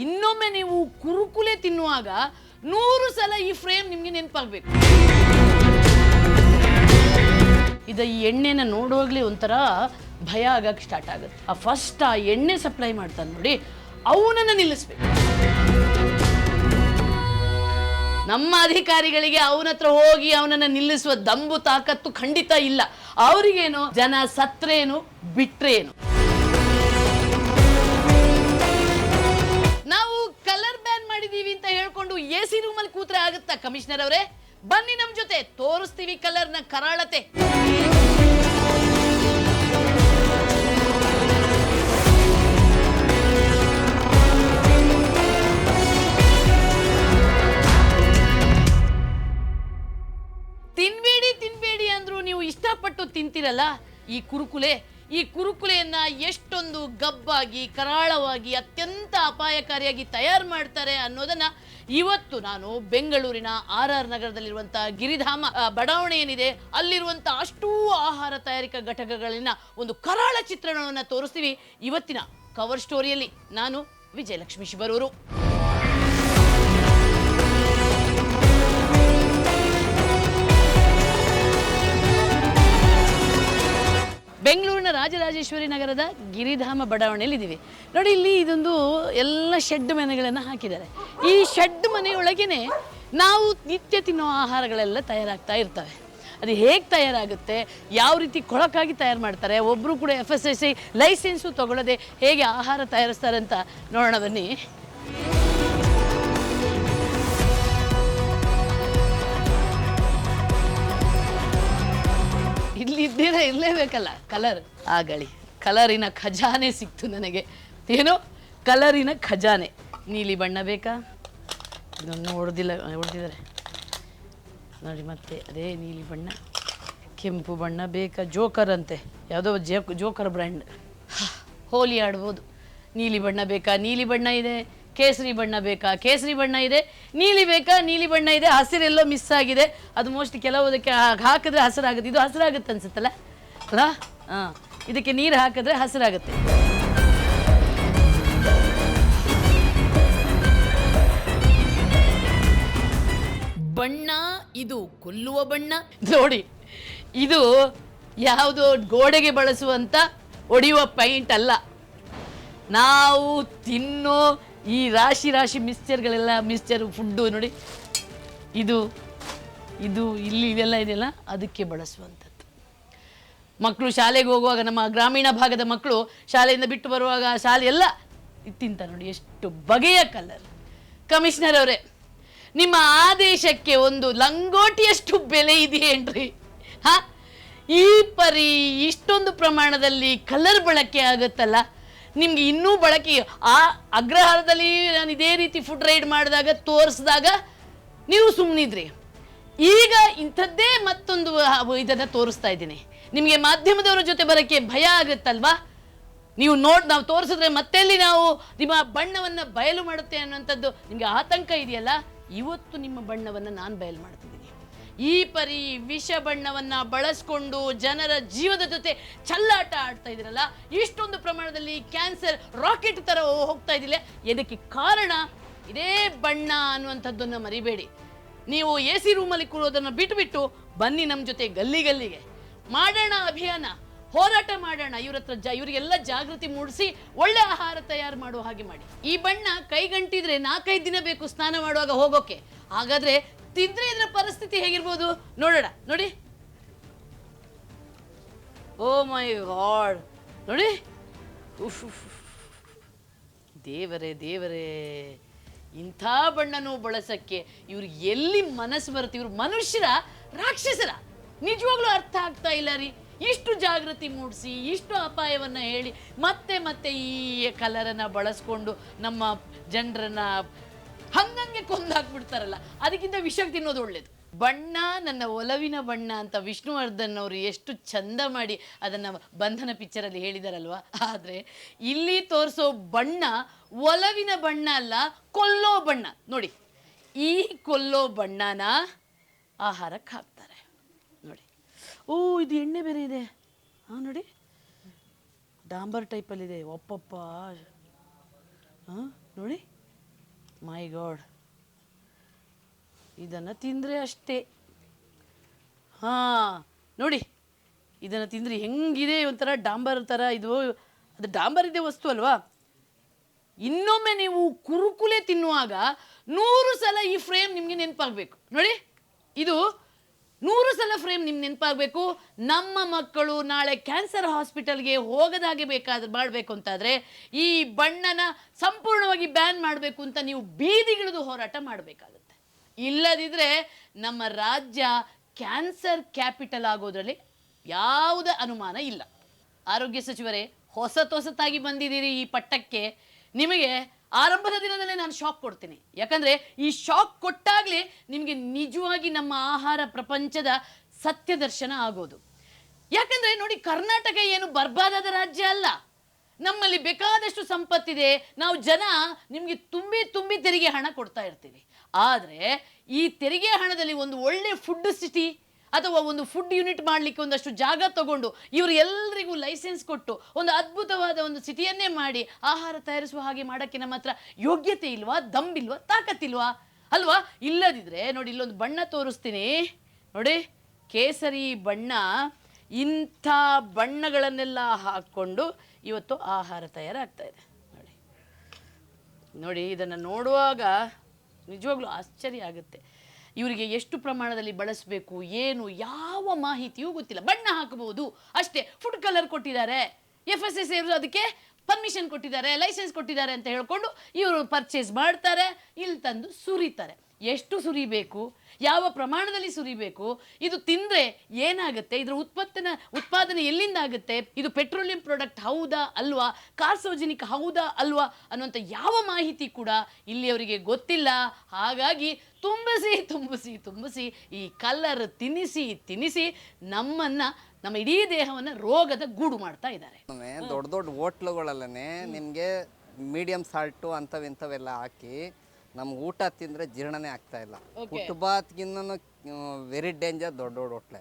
ಇನ್ನೊಮ್ಮೆ ನೀವು ಕುರುಕುಲೆ ತಿನ್ನುವಾಗ 100 ಸಲ ಈ ಫ್ರೇಮ್ ನಿಮಗೆ ನೆನಪಾಗಬೇಕು. ಇದು ಈ ಎಣ್ಣೆನ ನೋಡುವಾಗಲೇ ಒಂಥರ ಭಯ ಆಗಕ್ಕೆ ಸ್ಟಾರ್ಟ್ ಆಗುತ್ತೆ. ಫಸ್ಟ್ ಆ ಎಣ್ಣೆ ಸಪ್ಲೈ ಮಾಡ್ತಾನೆ ನೋಡಿ, ಅವನನ್ನು ನಿಲ್ಲಿಸ್ಬೇಕು. ನಮ್ಮ ಅಧಿಕಾರಿಗಳಿಗೆ ಅವನ ಹತ್ರ ಹೋಗಿ ಅವನನ್ನು ನಿಲ್ಲಿಸುವ ದಂಬು ತಾಕತ್ತು ಖಂಡಿತ ಇಲ್ಲ. ಅವರಿಗೇನು ಜನ ಸತ್ರೇನು ಬಿಟ್ರೇನು. ನಾವು ಕಲರ್ ಬ್ಯಾನ್ ಮಾಡಿದೀವಿ ಅಂತ ಹೇಳ್ಕೊಂಡು AC ರೂಮಲ್ಲಿ ಕೂತ್ರೆ ಆಗುತ್ತಾ ಕಮಿಷನರ್ ಅವರೇ? ಬನ್ನಿ ನಮ್ ಜೊತೆ, ತೋರಿಸ್ತೀವಿ ಕಲರ್ನ ಕರಾಳತೆ. ತಿನ್ಬೇಡಿ ಅಂದ್ರು ನೀವು ಇಷ್ಟಪಟ್ಟು ತಿಂತಿರಲ್ಲ ಈ ಕುರುಕುಲೆಯನ್ನ ಎಷ್ಟೊಂದು ಗಬ್ಬಾಗಿ ಕರಾಳವಾಗಿ ಅತ್ಯಂತ ಅಪಾಯಕಾರಿಯಾಗಿ ತಯಾರು ಮಾಡ್ತಾರೆ ಅನ್ನೋದನ್ನ ಇವತ್ತು ನಾನು ಬೆಂಗಳೂರಿನ RR ನಗರದಲ್ಲಿರುವಂತಹ ಗಿರಿಧಾಮ ಬಡಾವಣೆ ಏನಿದೆ ಅಲ್ಲಿರುವಂತಹ ಅಷ್ಟೂ ಆಹಾರ ತಯಾರಿಕಾ ಘಟಕಗಳಿನ ಒಂದು ಕರಾಳ ಚಿತ್ರಣವನ್ನು ತೋರಿಸ್ತೀವಿ ಇವತ್ತಿನ ಕವರ್ ಸ್ಟೋರಿಯಲ್ಲಿ. ನಾನು ವಿಜಯಲಕ್ಷ್ಮಿ ಶಿಬರೂರು. ಬೆಂಗಳೂರಿನ ರಾಜರಾಜೇಶ್ವರಿ ನಗರದ ಗಿರಿಧಾಮ ಬಡಾವಣೆಯಲ್ಲಿ ಇದ್ದೀವಿ ನೋಡಿ. ಇಲ್ಲಿ ಇದೊಂದು ಎಲ್ಲ ಶೆಡ್ ಮನೆಗಳನ್ನು ಹಾಕಿದ್ದಾರೆ. ಈ ಶೆಡ್ ಮನೆಯೊಳಗೇನೆ ನಾವು ನಿತ್ಯ ತಿನ್ನೋ ಆಹಾರಗಳೆಲ್ಲ ತಯಾರಾಗ್ತಾ ಇರ್ತವೆ. ಅದು ಹೇಗೆ ತಯಾರಾಗುತ್ತೆ, ಯಾವ ರೀತಿ ಕೊಳಕಾಗಿ ತಯಾರು ಮಾಡ್ತಾರೆ, ಒಬ್ಬರು ಕೂಡ FSSAI ಲೈಸೆನ್ಸು ತಗೊಳ್ಳದೆ ಹೇಗೆ ಆಹಾರ ತಯಾರಿಸ್ತಾರೆ ಅಂತ ನೋಡೋಣ ಬನ್ನಿ. ಇಲ್ಲಿದ್ದೀರಾ ಇರಲೇಬೇಕಲ್ಲ ಕಲರ್. ಆಗಲಿ ಕಲರಿನ ಖಜಾನೆ ಸಿಕ್ತು ನನಗೆ. ಏನೋ ಕಲರಿನ ಖಜಾನೆ. ನೀಲಿ ಬಣ್ಣ ಬೇಕಾ? ಇದನ್ನು ಹೊಡೆದಿದ್ದಾರೆ ನೋಡಿ. ಮತ್ತೆ ಅದೇ ನೀಲಿ ಬಣ್ಣ. ಕೆಂಪು ಬಣ್ಣ ಬೇಕಾ? ಜೋಕರ್ ಅಂತೆ, ಯಾವುದೋ ಜೋಕರ್ ಬ್ರ್ಯಾಂಡ್. ಹೋಲಿ ಆಡ್ಬೋದು. ನೀಲಿ ಬಣ್ಣ ಬೇಕಾ? ನೀಲಿ ಬಣ್ಣ ಇದೆ. ಕೇಸರಿ ಬಣ್ಣ ಬೇಕಾ? ಕೇಸರಿ ಬಣ್ಣ ಇದೆ. ನೀಲಿ ಬೇಕಾ? ನೀಲಿ ಬಣ್ಣ ಇದೆ. ಹಸಿರೆಲ್ಲೋ ಮಿಸ್ ಆಗಿದೆ. ಅದು ಮೋಸ್ಟ್ ಕೆಲವುದಕ್ಕೆ ಹಾಕಿದ್ರೆ ಹಸಿರಾಗುತ್ತೆ. ಇದು ಹಸಿರಾಗುತ್ತೆ ಅನ್ಸುತ್ತಲ್ಲ ಅಲ್ಲ? ಹಾಂ, ಇದಕ್ಕೆ ನೀರು ಹಾಕಿದ್ರೆ ಹಸಿರಾಗುತ್ತೆ. ಬಣ್ಣ ಇದು ಕೊಲ್ಲುವ ಬಣ್ಣ ನೋಡಿ. ಇದು ಯಾವುದೋ ಗೋಡೆಗೆ ಬಳಸುವಂಥ ಒಡೆಯುವ ಪೈಂಟ್ ಅಲ್ಲ. ನಾವು ತಿನ್ನೋ ಈ ರಾಶಿ ಮಿಕ್ಸ್ಚರ್ಗಳೆಲ್ಲ ಫುಡ್ಡು ನೋಡಿ. ಇದು ಇಲ್ಲಿ ಇವೆಲ್ಲ ಇದೆಯಲ್ಲ ಅದಕ್ಕೆ ಬಳಸುವಂಥದ್ದು. ಮಕ್ಕಳು ಶಾಲೆಗೆ ಹೋಗುವಾಗ, ನಮ್ಮ ಗ್ರಾಮೀಣ ಭಾಗದ ಮಕ್ಕಳು ಶಾಲೆಯಿಂದ ಬಿಟ್ಟು ಬರುವಾಗ ಶಾಲೆ ಎಲ್ಲ ತಿಂತ ನೋಡಿ ಎಷ್ಟು ಬಗೆಯ ಕಲರ್. ಕಮಿಷನರ್ ಅವರೇ, ನಿಮ್ಮ ಆದೇಶಕ್ಕೆ ಒಂದು ಲಂಗೋಟಿಯಷ್ಟು ಬೆಲೆ ಇದೆಯೇನ್ರಿ? ಈ ಪರಿ ಇಷ್ಟೊಂದು ಪ್ರಮಾಣದಲ್ಲಿ ಕಲರ್ ಬಳಕೆ ಆಗುತ್ತಲ್ಲ, ನಿಮ್ಗೆ ಇನ್ನೂ ಬಳಕೆ. ಆ ಅಗ್ರಹಾರದಲ್ಲಿ ನಾನು ಇದೇ ರೀತಿ ಫುಡ್ ರೈಡ್ ಮಾಡಿದಾಗ ತೋರಿಸಿದಾಗ ನೀವು ಸುಮ್ಮನಿದ್ರಿ. ಈಗ ಇಂಥದ್ದೇ ಮತ್ತೊಂದು ಇದನ್ನು ತೋರಿಸ್ತಾ ಇದ್ದೀನಿ. ನಿಮಗೆ ಮಾಧ್ಯಮದವರ ಜೊತೆ ಬರೋಕ್ಕೆ ಭಯ ಆಗುತ್ತಲ್ವಾ? ನಾವು ತೋರಿಸಿದ್ರೆ ಮತ್ತೆಲ್ಲಿ ನಾವು ನಿಮ್ಮ ಬಣ್ಣವನ್ನು ಬಯಲು ಮಾಡುತ್ತೆ ಅನ್ನೋಂಥದ್ದು ನಿಮಗೆ ಆತಂಕ ಇದೆಯಲ್ಲ. ಇವತ್ತು ನಿಮ್ಮ ಬಣ್ಣವನ್ನು ನಾನು ಬಯಲು ಮಾಡ್ತಿದ್ದೀನಿ. ಈ ಪರಿ ವಿಷ ಬಣ್ಣವನ್ನ ಬಳಸ್ಕೊಂಡು ಜನರ ಜೀವದ ಜೊತೆ ಚಲ್ಲಾಟ ಆಡ್ತಾ ಇದ್ದೀರಲ್ಲ, ಇಷ್ಟೊಂದು ಪ್ರಮಾಣದಲ್ಲಿ ಕ್ಯಾನ್ಸರ್ ರಾಕೆಟ್ ತರ ಹೋಗ್ತಾ ಇದ್ದಿಲ್ಲ. ಇದಕ್ಕೆ ಕಾರಣ ಇದೇ ಬಣ್ಣ ಅನ್ನುವಂಥದ್ದನ್ನು ಮರಿಬೇಡಿ. ನೀವು AC ರೂಮಲ್ಲಿ ಕೂರೋದನ್ನು ಬಿಟ್ಟು ಬನ್ನಿ ನಮ್ಮ ಜೊತೆ ಗಲ್ಲಿಗೆ ಮಾಡೋಣ ಅಭಿಯಾನ, ಹೋರಾಟ ಮಾಡೋಣ. ಇವರಿಗೆಲ್ಲ ಜಾಗೃತಿ ಮೂಡಿಸಿ ಒಳ್ಳೆ ಆಹಾರ ತಯಾರು ಮಾಡುವ ಹಾಗೆ ಮಾಡಿ. ಈ ಬಣ್ಣ ಕೈಗಂಟಿದ್ರೆ 4-5 ದಿನ ಬೇಕು ಸ್ನಾನ ಮಾಡುವಾಗ ಹೋಗೋಕೆ. ಹಾಗಾದ್ರೆ ತಿಂದ್ರೆ ಇದರ ಪರಿಸ್ಥಿತಿ ಹೇಗಿರ್ಬೋದು ನೋಡೋಣ. ನೋಡಿ, ಓ ಮೈ ಗಾಡ್ ನೋಡಿ. ದೇವರೇ, ಇಂಥ ಬಣ್ಣನೂ ಬಳಸಕ್ಕೆ ಇವ್ರಿಗೆ ಎಲ್ಲಿ ಮನಸ್ಸು ಬರುತ್ತೆ? ಇವ್ರು ಮನುಷ್ಯರ ರಾಕ್ಷಸರ? ನಿಜವಾಗ್ಲೂ ಅರ್ಥ ಆಗ್ತಾ ಇಲ್ಲ ರೀ. ಇಷ್ಟು ಜಾಗೃತಿ ಮೂಡಿಸಿ, ಇಷ್ಟು ಅಪಾಯವನ್ನು ಹೇಳಿ ಮತ್ತೆ ಈ ಕಲರನ್ನು ಬಳಸ್ಕೊಂಡು ನಮ್ಮ ಜನರನ್ನ ಹಂಗಂಗೆ ಕೊಂದಾಕ್ಬಿಡ್ತಾರಲ್ಲ. ಅದಕ್ಕಿಂತ ವಿಷ ತಿನ್ನೋದು ಒಳ್ಳೇದು. ಬಣ್ಣ ನನ್ನ ಒಲವಿನ ಬಣ್ಣ ಅಂತ ವಿಷ್ಣುವರ್ಧನ್ ಅವರು ಎಷ್ಟು ಚಂದ ಮಾಡಿ ಅದನ್ನು ಬಂಧನ ಪಿಕ್ಚರಲ್ಲಿ ಹೇಳಿದಾರಲ್ವಾ. ಆದರೆ ಇಲ್ಲಿ ತೋರಿಸೋ ಬಣ್ಣ ಒಲವಿನ ಬಣ್ಣ ಅಲ್ಲ, ಕೊಲ್ಲೋ ಬಣ್ಣ ನೋಡಿ. ಈ ಕೊಲ್ಲೋ ಬಣ್ಣನ ಆಹಾರಕ್ಕೆ ಹಾಕ್ತಾರೆ ನೋಡಿ. ಓ, ಇದು ಎಣ್ಣೆ ಬೇರೆ ಇದೆ. ಹಾಂ ನೋಡಿ, ಡಾಂಬರ್ ಟೈಪಲ್ಲಿದೆ. ಒಪ್ಪಪ್ಪ, ಹಾಂ ನೋಡಿ ಮೈ ಗಾಡ್, ಇದನ್ನು ತಿಂದರೆ ಅಷ್ಟೇ. ಹಾಂ ನೋಡಿ, ಇದನ್ನು ತಿಂದರೆ ಹೆಂಗಿದೆ, ಒಂಥರ ಡಾಂಬರ್ ಥರ ಇದು. ಅದು ಡಾಂಬರ್ ಇದೆ ವಸ್ತು ಅಲ್ವಾ. ಇನ್ನೊಮ್ಮೆ ನೀವು ಕುರುಕುಲೆ ತಿನ್ನುವಾಗ 100 ಸಲ ಈ ಫ್ರೇಮ್ ನಿಮಗೆ ನೆನಪಾಗಬೇಕು. ನೋಡಿ, ಇದು 100 ಸಲ ಫ್ರೇಮ್ ನಿಮ್ಗೆ ನೆನಪಾಗಬೇಕು. ನಮ್ಮ ಮಕ್ಕಳು ನಾಳೆ ಕ್ಯಾನ್ಸರ್ ಹಾಸ್ಪಿಟಲ್ಗೆ ಹೋಗದಾಗೆ ಮಾಡಬೇಕು ಅಂತಾದರೆ ಈ ಬಣ್ಣನ ಸಂಪೂರ್ಣವಾಗಿ ಬ್ಯಾನ್ ಮಾಡಬೇಕು ಅಂತ ನೀವು ಬೀದಿಗಿಳಿದು ಹೋರಾಟ ಮಾಡಬೇಕಾಗುತ್ತೆ. ಇಲ್ಲದಿದ್ದರೆ ನಮ್ಮ ರಾಜ್ಯ ಕ್ಯಾನ್ಸರ್ ಕ್ಯಾಪಿಟಲ್ ಆಗೋದ್ರಲ್ಲಿ ಯಾವುದೇ ಅನುಮಾನ ಇಲ್ಲ. ಆರೋಗ್ಯ ಸಚಿವರೇ, ಹೊಸತಾಗಿ ಬಂದಿದ್ದೀರಿ ಈ ಪಟ್ಟಕ್ಕೆ. ನಿಮಗೆ ಆರಂಭದ ದಿನದಲ್ಲೇ ನಾನು ಶಾಕ್ ಕೊಡ್ತೀನಿ. ಯಾಕಂದರೆ ಈ ಶಾಕ್ ಕೊಟ್ಟಾಗಲೇ ನಿಮಗೆ ನಿಜವಾಗಿ ನಮ್ಮ ಆಹಾರ ಪ್ರಪಂಚದ ಸತ್ಯದರ್ಶನ ಆಗೋದು. ಯಾಕಂದರೆ ನೋಡಿ, ಕರ್ನಾಟಕ ಏನು ಬರ್ಬಾದಾದ ರಾಜ್ಯ ಅಲ್ಲ. ನಮ್ಮಲ್ಲಿ ಬೇಕಾದಷ್ಟು ಸಂಪತ್ತಿದೆ. ನಾವು ಜನ ನಿಮಗೆ ತುಂಬಿ ತೆರಿಗೆ ಹಣ ಕೊಡ್ತಾ ಇರ್ತೀವಿ. ಆದರೆ ಈ ತೆರಿಗೆ ಹಣದಲ್ಲಿ ಒಂದು ಒಳ್ಳೆ ಫುಡ್ ಸಿಟಿ ಅಥವಾ ಒಂದು ಫುಡ್ ಯೂನಿಟ್ ಮಾಡಲಿಕ್ಕೆ ಒಂದಷ್ಟು ಜಾಗ ತಗೊಂಡು ಇವರು ಎಲ್ಲರಿಗೂ ಲೈಸೆನ್ಸ್ ಕೊಟ್ಟು ಒಂದು ಅದ್ಭುತವಾದ ಒಂದು ಸಿಟಿಯನ್ನೇ ಮಾಡಿ ಆಹಾರ ತಯಾರಿಸುವ ಹಾಗೆ ಮಾಡೋಕ್ಕೆ ನಮ್ಮ ಹತ್ರ ಯೋಗ್ಯತೆ ಇಲ್ವಾ, ದಮ್ಬಿಲ್ವಾ, ತಾಕತ್ತಿಲ್ವಾ ಅಲ್ವಾ? ಇಲ್ಲದಿದ್ದರೆ ನೋಡಿ, ಇಲ್ಲೊಂದು ಬಣ್ಣ ತೋರಿಸ್ತೀನಿ ನೋಡಿ, ಕೇಸರಿ ಬಣ್ಣ. ಇಂಥ ಬಣ್ಣಗಳನ್ನೆಲ್ಲ ಹಾಕ್ಕೊಂಡು ಇವತ್ತು ಆಹಾರ ತಯಾರಾಗ್ತಾ ಇದೆ. ನೋಡಿ ನೋಡಿ, ಇದನ್ನು ನೋಡುವಾಗ ನಿಜವಾಗ್ಲೂ ಆಶ್ಚರ್ಯ ಆಗುತ್ತೆ. ಇವರಿಗೆ ಎಷ್ಟು ಪ್ರಮಾಣದಲ್ಲಿ ಬಳಸಬೇಕು, ಏನು, ಯಾವ ಮಾಹಿತಿಯೂ ಗೊತ್ತಿಲ್ಲ. ಬಣ್ಣ ಹಾಕಬಹುದು ಅಷ್ಟೇ. ಫುಡ್ ಕಲರ್ ಕೊಟ್ಟಿದ್ದಾರೆ, FSSAI ಅದಕ್ಕೆ ಪರ್ಮಿಷನ್ ಕೊಟ್ಟಿದ್ದಾರೆ, ಲೈಸೆನ್ಸ್ ಕೊಟ್ಟಿದ್ದಾರೆ ಅಂತ ಹೇಳ್ಕೊಂಡು ಇವರು ಪರ್ಚೇಸ್ ಮಾಡ್ತಾರೆ, ಇಲ್ಲಿ ತಂದು ಸುರಿತಾರೆ. ಎಷ್ಟು ಸುರಿಬೇಕು, ಯಾವ ಪ್ರಮಾಣದಲ್ಲಿ ಸುರಿಬೇಕು, ಇದು ತಿಂದರೆ ಏನಾಗುತ್ತೆ, ಇದರ ಉತ್ಪಾದನೆ ಎಲ್ಲಿಂದ ಆಗುತ್ತೆ, ಇದು ಪೆಟ್ರೋಲಿಯಂ ಪ್ರಾಡಕ್ಟ್ ಹೌದಾ ಅಲ್ವಾ, ಕಾರ್ಸೋಜನಿಕ್ ಹೌದಾ ಅಲ್ವಾ ಅನ್ನುವಂಥ ಯಾವ ಮಾಹಿತಿ ಕೂಡ ಇಲ್ಲಿಯವರಿಗೆ ಗೊತ್ತಿಲ್ಲ. ಹಾಗಾಗಿ ತುಂಬಿಸಿ ಈ ಕಲರ್ ತಿನ್ನಿಸಿ ನಮ್ಮ ಇಡೀ ದೇಹವನ್ನು ರೋಗದ ಗೂಡು ಮಾಡ್ತಾ ಇದ್ದಾರೆ. ದೊಡ್ಡ ಹೋಟ್ಲುಗಳಲ್ಲೇ ನಿಮಗೆ ಮೀಡಿಯಂ ಸಾಲ್ಟು ಅಂಥವೆಲ್ಲ ಹಾಕಿ ನಮ್ಗೆ ಊಟ ತಿಂದರೆ ಜೀರ್ಣನೇ ಆಗ್ತಾ ಇಲ್ಲ. ಫುಟ್ಬಾತ್ಗಿನ್ನ ವೆರಿ ಡೇಂಜರ್ ದೊಡ್ಡ ಹೋಟ್ಲೆ.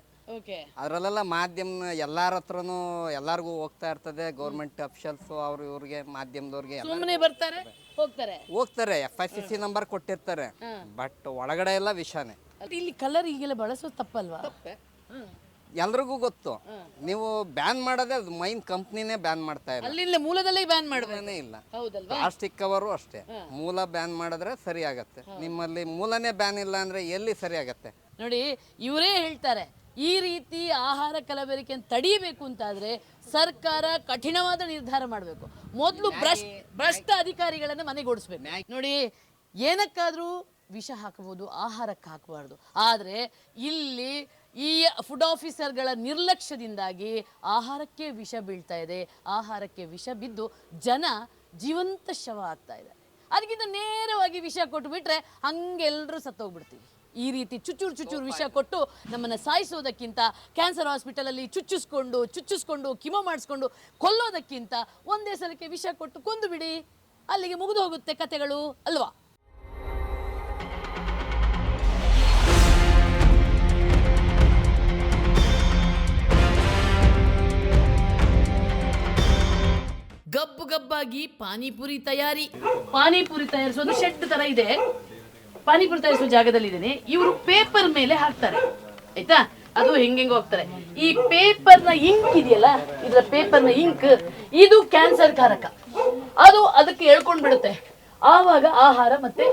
ಅದರಲ್ಲೆಲ್ಲ ಮಾಧ್ಯಮ ಎಲ್ಲರ ಹತ್ರನೂ ಎಲ್ಲರಿಗೂ ಹೋಗ್ತಾ ಇರ್ತದೆ. ಗೌರ್ಮೆಂಟ್ ಅಫಿಷಿಯಲ್ಸು ಅವರು ಇವ್ರಿಗೆ ಮಾಧ್ಯಮದವ್ರಿಗೆ ಹೋಗ್ತಾರೆ, FICC ನಂಬರ್ ಕೊಟ್ಟಿರ್ತಾರೆ, ಬಟ್ ಒಳಗಡೆ ಎಲ್ಲ ವಿಷಾನೇ. ಇಲ್ಲಿ ಕಲರ್ ಈಗೆಲ್ಲ ಬಳಸೋದು ತಪ್ಪಲ್ವಾ? ಎಲ್ರಿಗೂ ಗೊತ್ತು. ನೀವು ಬ್ಯಾನ್ ಮಾಡೋದೇ ಅದು ಮೈನ್ ಕಂಪ್ನಿನೇ ಬ್ಯಾನ್ ಮಾಡ್ತಾ ಇಲ್ಲ. ಅಲ್ಲಿ ಮೂಲದಲ್ಲೇ ಬ್ಯಾನ್ ಮಾಡೋದೇ ಇಲ್ಲ. ಪ್ಲಾಸ್ಟಿಕ್ ಕವರು ಅಷ್ಟೇ. ಮೂಲ ಬ್ಯಾನ್ ಮಾಡಿದ್ರೆ ಸರಿ ಆಗತ್ತೆ. ನಿಮ್ಮಲ್ಲಿ ಮೂಲನೇ ಬ್ಯಾನ್ ಇಲ್ಲ ಅಂದ್ರೆ ಎಲ್ಲಿ ಸರಿ ಆಗತ್ತೆ? ನೋಡಿ, ಇವರೇ ಹೇಳ್ತಾರೆ, ಈ ರೀತಿ ಆಹಾರ ಕಲಬೆರಕೆಯನ್ನು ತಡೆಯಬೇಕು ಅಂತಾದ್ರೆ ಸರ್ಕಾರ ಕಠಿಣವಾದ ನಿರ್ಧಾರ ಮಾಡಬೇಕು. ಮೊದಲು ಭ್ರಷ್ಟ ಅಧಿಕಾರಿಗಳನ್ನು ಮನೆಗೂಡಿಸ್ಬೇಕು. ನೋಡಿ, ಏನಕ್ಕಾದ್ರೂ ವಿಷ ಹಾಕಬಹುದು, ಆಹಾರಕ್ಕೆ ಹಾಕಬಾರ್ದು. ಆದರೆ ಇಲ್ಲಿ ಈ ಫುಡ್ ಆಫೀಸರ್ಗಳ ನಿರ್ಲಕ್ಷ್ಯದಿಂದಾಗಿ ಆಹಾರಕ್ಕೆ ವಿಷ ಬೀಳ್ತಾ ಇದೆ. ಆಹಾರಕ್ಕೆ ವಿಷ ಬಿದ್ದು ಜನ ಜೀವಂತ ಶವ ಆಗ್ತಾ ಇದೆ. ಅದಕ್ಕಿಂತ ನೇರವಾಗಿ ವಿಷ ಕೊಟ್ಟುಬಿಟ್ರೆ ಹಂಗೆಲ್ಲರೂ ಸತ್ತೋಗ್ಬಿಡ್ತೀವಿ. ಈ ರೀತಿ ಚುಚ್ಚೂರು ವಿಷ ಕೊಟ್ಟು ನಮ್ಮನ್ನು ಸಾಯಿಸೋದಕ್ಕಿಂತ, ಕ್ಯಾನ್ಸರ್ ಹಾಸ್ಪಿಟಲಲ್ಲಿ ಚುಚ್ಚಿಸ್ಕೊಂಡು ಕಿಮೋ ಮಾಡಿಸ್ಕೊಂಡು ಕೊಲ್ಲೋದಕ್ಕಿಂತ ಒಂದೇ ಸಲಕ್ಕೆ ವಿಷ ಕೊಟ್ಟು ಕೊಂದು ಬಿಡಿ, ಅಲ್ಲಿಗೆ ಮುಗಿದು ಹೋಗುತ್ತೆ ಕತೆಗಳು ಅಲ್ವಾ? ಗಬ್ಬಾಗಿ ಪಾನಿಪುರಿ ತಯಾರಿಸೋದು ಶೆಡ್ ತರ ಇದೆ. ಪಾನಿಪುರಿ ತಯಾರಿಸೋ ಜಾಗದಲ್ಲಿ ಇದ್ದೇನೆ. ಇವರು ಪೇಪರ್ ಮೇಲೆ ಹಾಕ್ತಾರೆ, ಆಯ್ತಾ? ಅದು ಹೆಂಗೆಂಗೆ ಹೋಗ್ತಾರೆ. ಈ ಪೇಪರ್ನ ಇಂಕ್ ಇದೆಯಲ್ಲ, ಇದರ ಪೇಪರ್ನ ಇಂಕ್ ಇದು ಕ್ಯಾನ್ಸರ್ ಕಾರಕ. ಅದು ಅದಕ್ಕೆ ಎಳ್ಕೊಂಡ್ ಬಿಡುತ್ತೆ. ಆವಾಗ ಆಹಾರ ಮತ್ತೆ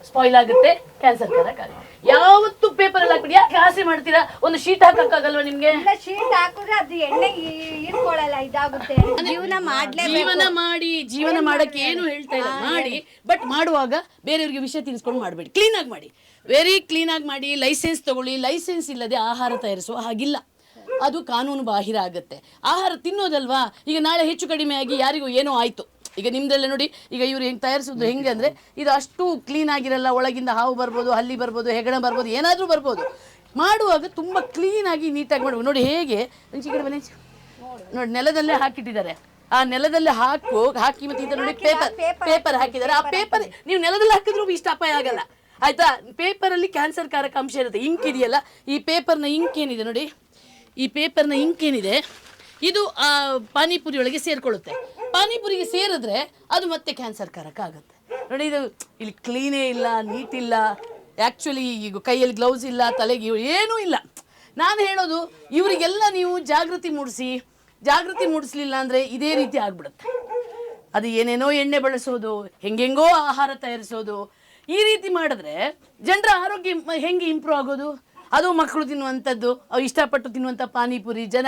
ಸ್ಪಾಯ್ಲ್ ಆಗುತ್ತೆ, ಕ್ಯಾನ್ಸರ್ ಕಾರಕ. ಯಾವತ್ತು ಪೇಪರ್ ಅಲ್ಲಿ ಹಾಕ್ಬಿಡಿ. ಯಾಕೆ ಆಸೆ ಮಾಡ್ತೀರಾ? ಒಂದು ಶೀಟ್ ಹಾಕಕ್ಕಾಗಲ್ವಾ ನಿಮ್ಗೆ? ಶೀಟ್ ಹಾಕಿದ್ರೆ ಅದು ಎಣ್ಣೆ ಇಟ್ಕೊಳ್ಳಲ್ಲ, ಇದಾಗುತ್ತೆ. ಜೀವನ ಮಾಡಕ್ಕೆ ಏನು ಹೇಳ್ತಾ ಇಲ್ಲ, ಮಾಡಿ. ಬಟ್ ಮಾಡುವಾಗ ಬೇರೆಯವ್ರಿಗೆ ವಿಷಯ ತಿಳಿಸ್ಕೊಂಡು ಮಾಡಬೇಡಿ. ಕ್ಲೀನಾಗಿ ಮಾಡಿ, ವೆರಿ ಕ್ಲೀನಾಗಿ ಮಾಡಿ. ಲೈಸೆನ್ಸ್ ತಗೊಳ್ಳಿ. ಲೈಸೆನ್ಸ್ ಇಲ್ಲದೆ ಆಹಾರ ತಯಾರಿಸುವ ಹಾಗಿಲ್ಲ, ಅದು ಕಾನೂನು ಬಾಹಿರ ಆಗುತ್ತೆ. ಆಹಾರ ತಿನ್ನೋದಲ್ವಾ? ಈಗ ನಾಳೆ ಹೆಚ್ಚು ಕಡಿಮೆ ಆಗಿ ಯಾರಿಗೂ ಏನೋ ಆಯ್ತು. ಈಗ ನಿಮ್ದೆಲ್ಲ ನೋಡಿ, ಈಗ ಇವ್ರು ಹೆಂಗೆ ತಯಾರಿಸೋದು ಹೆಂಗೆ ಅಂದರೆ, ಇದು ಅಷ್ಟು ಕ್ಲೀನ್ ಆಗಿರಲ್ಲ. ಒಳಗಿಂದ ಹಾವು ಬರ್ಬೋದು, ಹಲ್ಲಿ ಬರ್ಬೋದು, ಹೆಗಣ ಬರ್ಬೋದು, ಏನಾದರೂ ಬರ್ಬೋದು. ಮಾಡುವಾಗ ತುಂಬ ಕ್ಲೀನಾಗಿ ನೀಟಾಗಿ ಮಾಡ್ಬೋದು. ನೋಡಿ ಹೇಗೆ ನೋಡಿ ನೆಲದಲ್ಲೇ ಹಾಕಿಟ್ಟಿದ್ದಾರೆ. ಆ ನೆಲದಲ್ಲೇ ಹಾಕಿ ಮತ್ತೆ ಈ ನೋಡಿ ಪೇಪರ್ ಹಾಕಿದ್ದಾರೆ. ಆ ಪೇಪರ್ ನೀವು ನೆಲದಲ್ಲಿ ಹಾಕಿದ್ರೂ ಇಷ್ಟ ಅಪಾಯ ಆಗಲ್ಲ, ಆಯ್ತಾ? ಪೇಪರಲ್ಲಿ ಕ್ಯಾನ್ಸರ್ ಕಾರಕ ಅಂಶ ಇರುತ್ತೆ. ಇಂಕ್ ಇದೆಯಲ್ಲ, ಈ ಪೇಪರ್ನ ಇಂಕ್ ಏನಿದೆ ನೋಡಿ, ಈ ಪೇಪರ್ನ ಇಂಕ್ ಏನಿದೆ ಇದು ಪಾನಿಪುರಿ ಒಳಗೆ ಸೇರ್ಕೊಳ್ಳುತ್ತೆ. ಪಾನಿಪುರಿಗೆ ಸೇರಿದ್ರೆ ಅದು ಮತ್ತೆ ಕ್ಯಾನ್ಸರ್ ಕಾರಕ ಆಗುತ್ತೆ. ನೋಡಿ ಇದು ಇಲ್ಲಿ ಕ್ಲೀನೇ ಇಲ್ಲ, ನೀಟ್ ಇಲ್ಲ, ಆ್ಯಕ್ಚುಲಿ ಈಗ ಕೈಯಲ್ಲಿ ಗ್ಲೌಸ್ ಇಲ್ಲ, ತಲೆಗೆ ಏನೂ ಇಲ್ಲ. ನಾನು ಹೇಳೋದು ಇವರಿಗೆಲ್ಲ ನೀವು ಜಾಗೃತಿ ಮೂಡಿಸ್ಲಿಲ್ಲ ಅಂದರೆ ಇದೇ ರೀತಿ ಆಗ್ಬಿಡುತ್ತೆ. ಅದು ಏನೇನೋ ಎಣ್ಣೆ ಬಳಸೋದು, ಹೆಂಗೆಂಗೋ ಆಹಾರ ತಯಾರಿಸೋದು, ಈ ರೀತಿ ಮಾಡಿದ್ರೆ ಜನರ ಆರೋಗ್ಯ ಹೆಂಗೆ ಇಂಪ್ರೂವ್ ಆಗೋದು? ಅದು ಮಕ್ಕಳು ತಿನ್ನುವಂಥದ್ದು, ಇಷ್ಟಪಟ್ಟು ತಿನ್ನುವಂಥ ಪಾನಿಪುರಿ, ಜನ